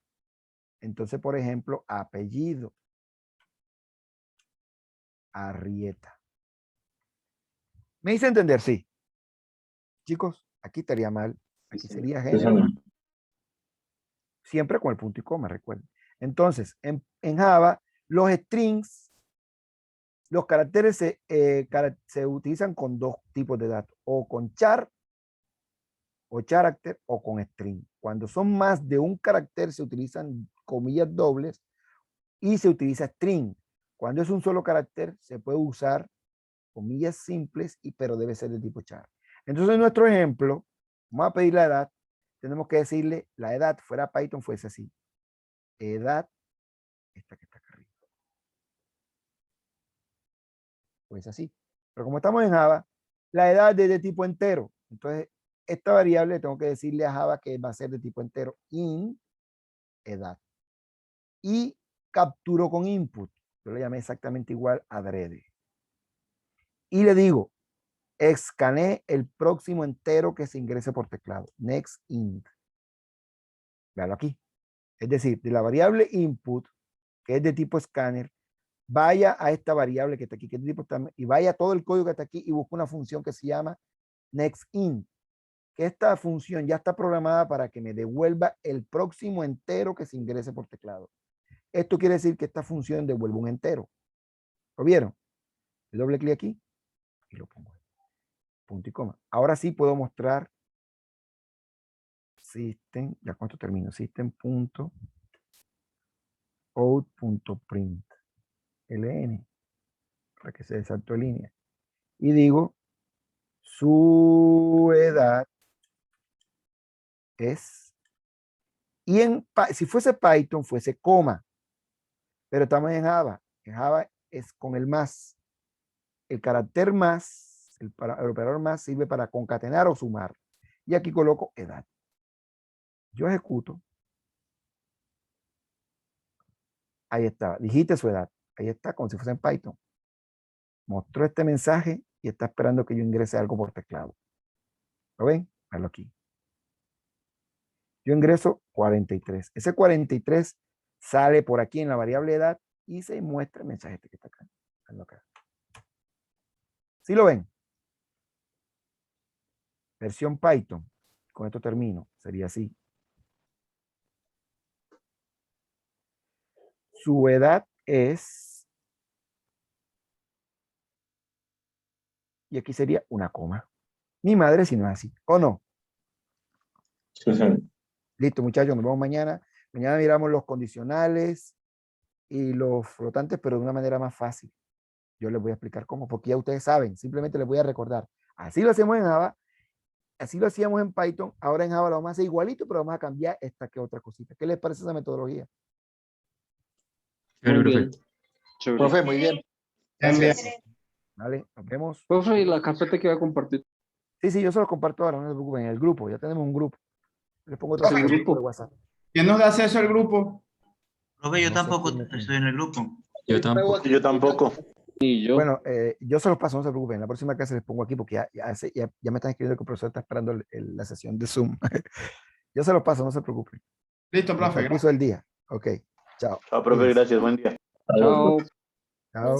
Entonces, por ejemplo, apellido. Arrieta. ¿Me hice entender? Sí. Chicos, aquí estaría mal. Aquí sería género. Siempre con el punto y coma, recuerden. Entonces, en Java, los strings, los caracteres se utilizan con dos tipos de datos, o con char, o character, o con string. Cuando son más de un carácter, se utilizan comillas dobles y se utiliza string. Cuando es un solo carácter, se puede usar comillas simples, pero debe ser de tipo char. Entonces, en nuestro ejemplo, vamos a pedir la edad. Tenemos que decirle, la edad fuera Python fuese así. Edad, esta que está acá arriba. Pues así. Pero como estamos en Java, la edad es de tipo entero. Entonces, esta variable tengo que decirle a Java que va a ser de tipo entero. In edad. Y capturo con input. Yo le llamé exactamente igual adrede. Y le digo, escaneé el próximo entero que se ingrese por teclado. Next int. Véalo aquí. Es decir, de la variable input, que es de tipo escáner, vaya a esta variable que está aquí, que es de tipo escáner, y vaya a todo el código que está aquí y busca una función que se llama nextInt. Que esta función ya está programada para que me devuelva el próximo entero que se ingrese por teclado. Esto quiere decir que esta función devuelve un entero. ¿Lo vieron? Le doble clic aquí y lo pongo. Punto y coma. Ahora sí puedo mostrar system, ya con esto termino, system.out.print ln para que se saltó en línea. Y digo, su edad es, y si fuese Python, fuese coma, pero estamos en Java. En Java es con el más. El carácter más, el operador más sirve para concatenar o sumar. Y aquí coloco edad. Yo ejecuto. Ahí está, digite su edad. Ahí está, como si fuese en Python. Mostró este mensaje y está esperando que yo ingrese algo por teclado. ¿Lo ven? Verlo aquí. Yo ingreso 43. Ese 43 sale por aquí en la variable edad y se muestra el mensaje que está acá. Verlo acá. ¿Sí lo ven? Versión Python. Con esto termino. Sería así. Su edad es, y aquí sería una coma. Mi madre si no es así, ¿o no? Sí, señor. Listo, muchachos, nos vemos mañana. Mañana miramos los condicionales y los flotantes, pero de una manera más fácil. Yo les voy a explicar cómo, porque ya ustedes saben, simplemente les voy a recordar. Así lo hacemos en Java, así lo hacíamos en Python, ahora en Java lo vamos a hacer igualito, pero vamos a cambiar esta que otra cosita. ¿Qué les parece esa metodología? Chévere, Muy profe. bien. Chévere. Profe, muy bien. Gracias. ¿Vale? Nos vemos. Profe, ¿y la carpeta que va a compartir? Sí, yo se los comparto ahora, no se preocupen, en el grupo, ya tenemos un grupo. Les pongo otro Profe, grupo grupo. de WhatsApp. ¿Quién nos da acceso al grupo? Profe, yo No sé tampoco quién me pone. estoy en el grupo. Yo tampoco. Yo tampoco. Y yo. Bueno, yo se los paso, no se preocupen. La próxima clase les pongo aquí porque ya me están escribiendo que el profesor está esperando la sesión de Zoom. Yo se los paso, no se preocupen. Listo, El profe. Gracias. transcurso del día. Ok, chao. Chao, profe, gracias. Buen día. Chao. Chao.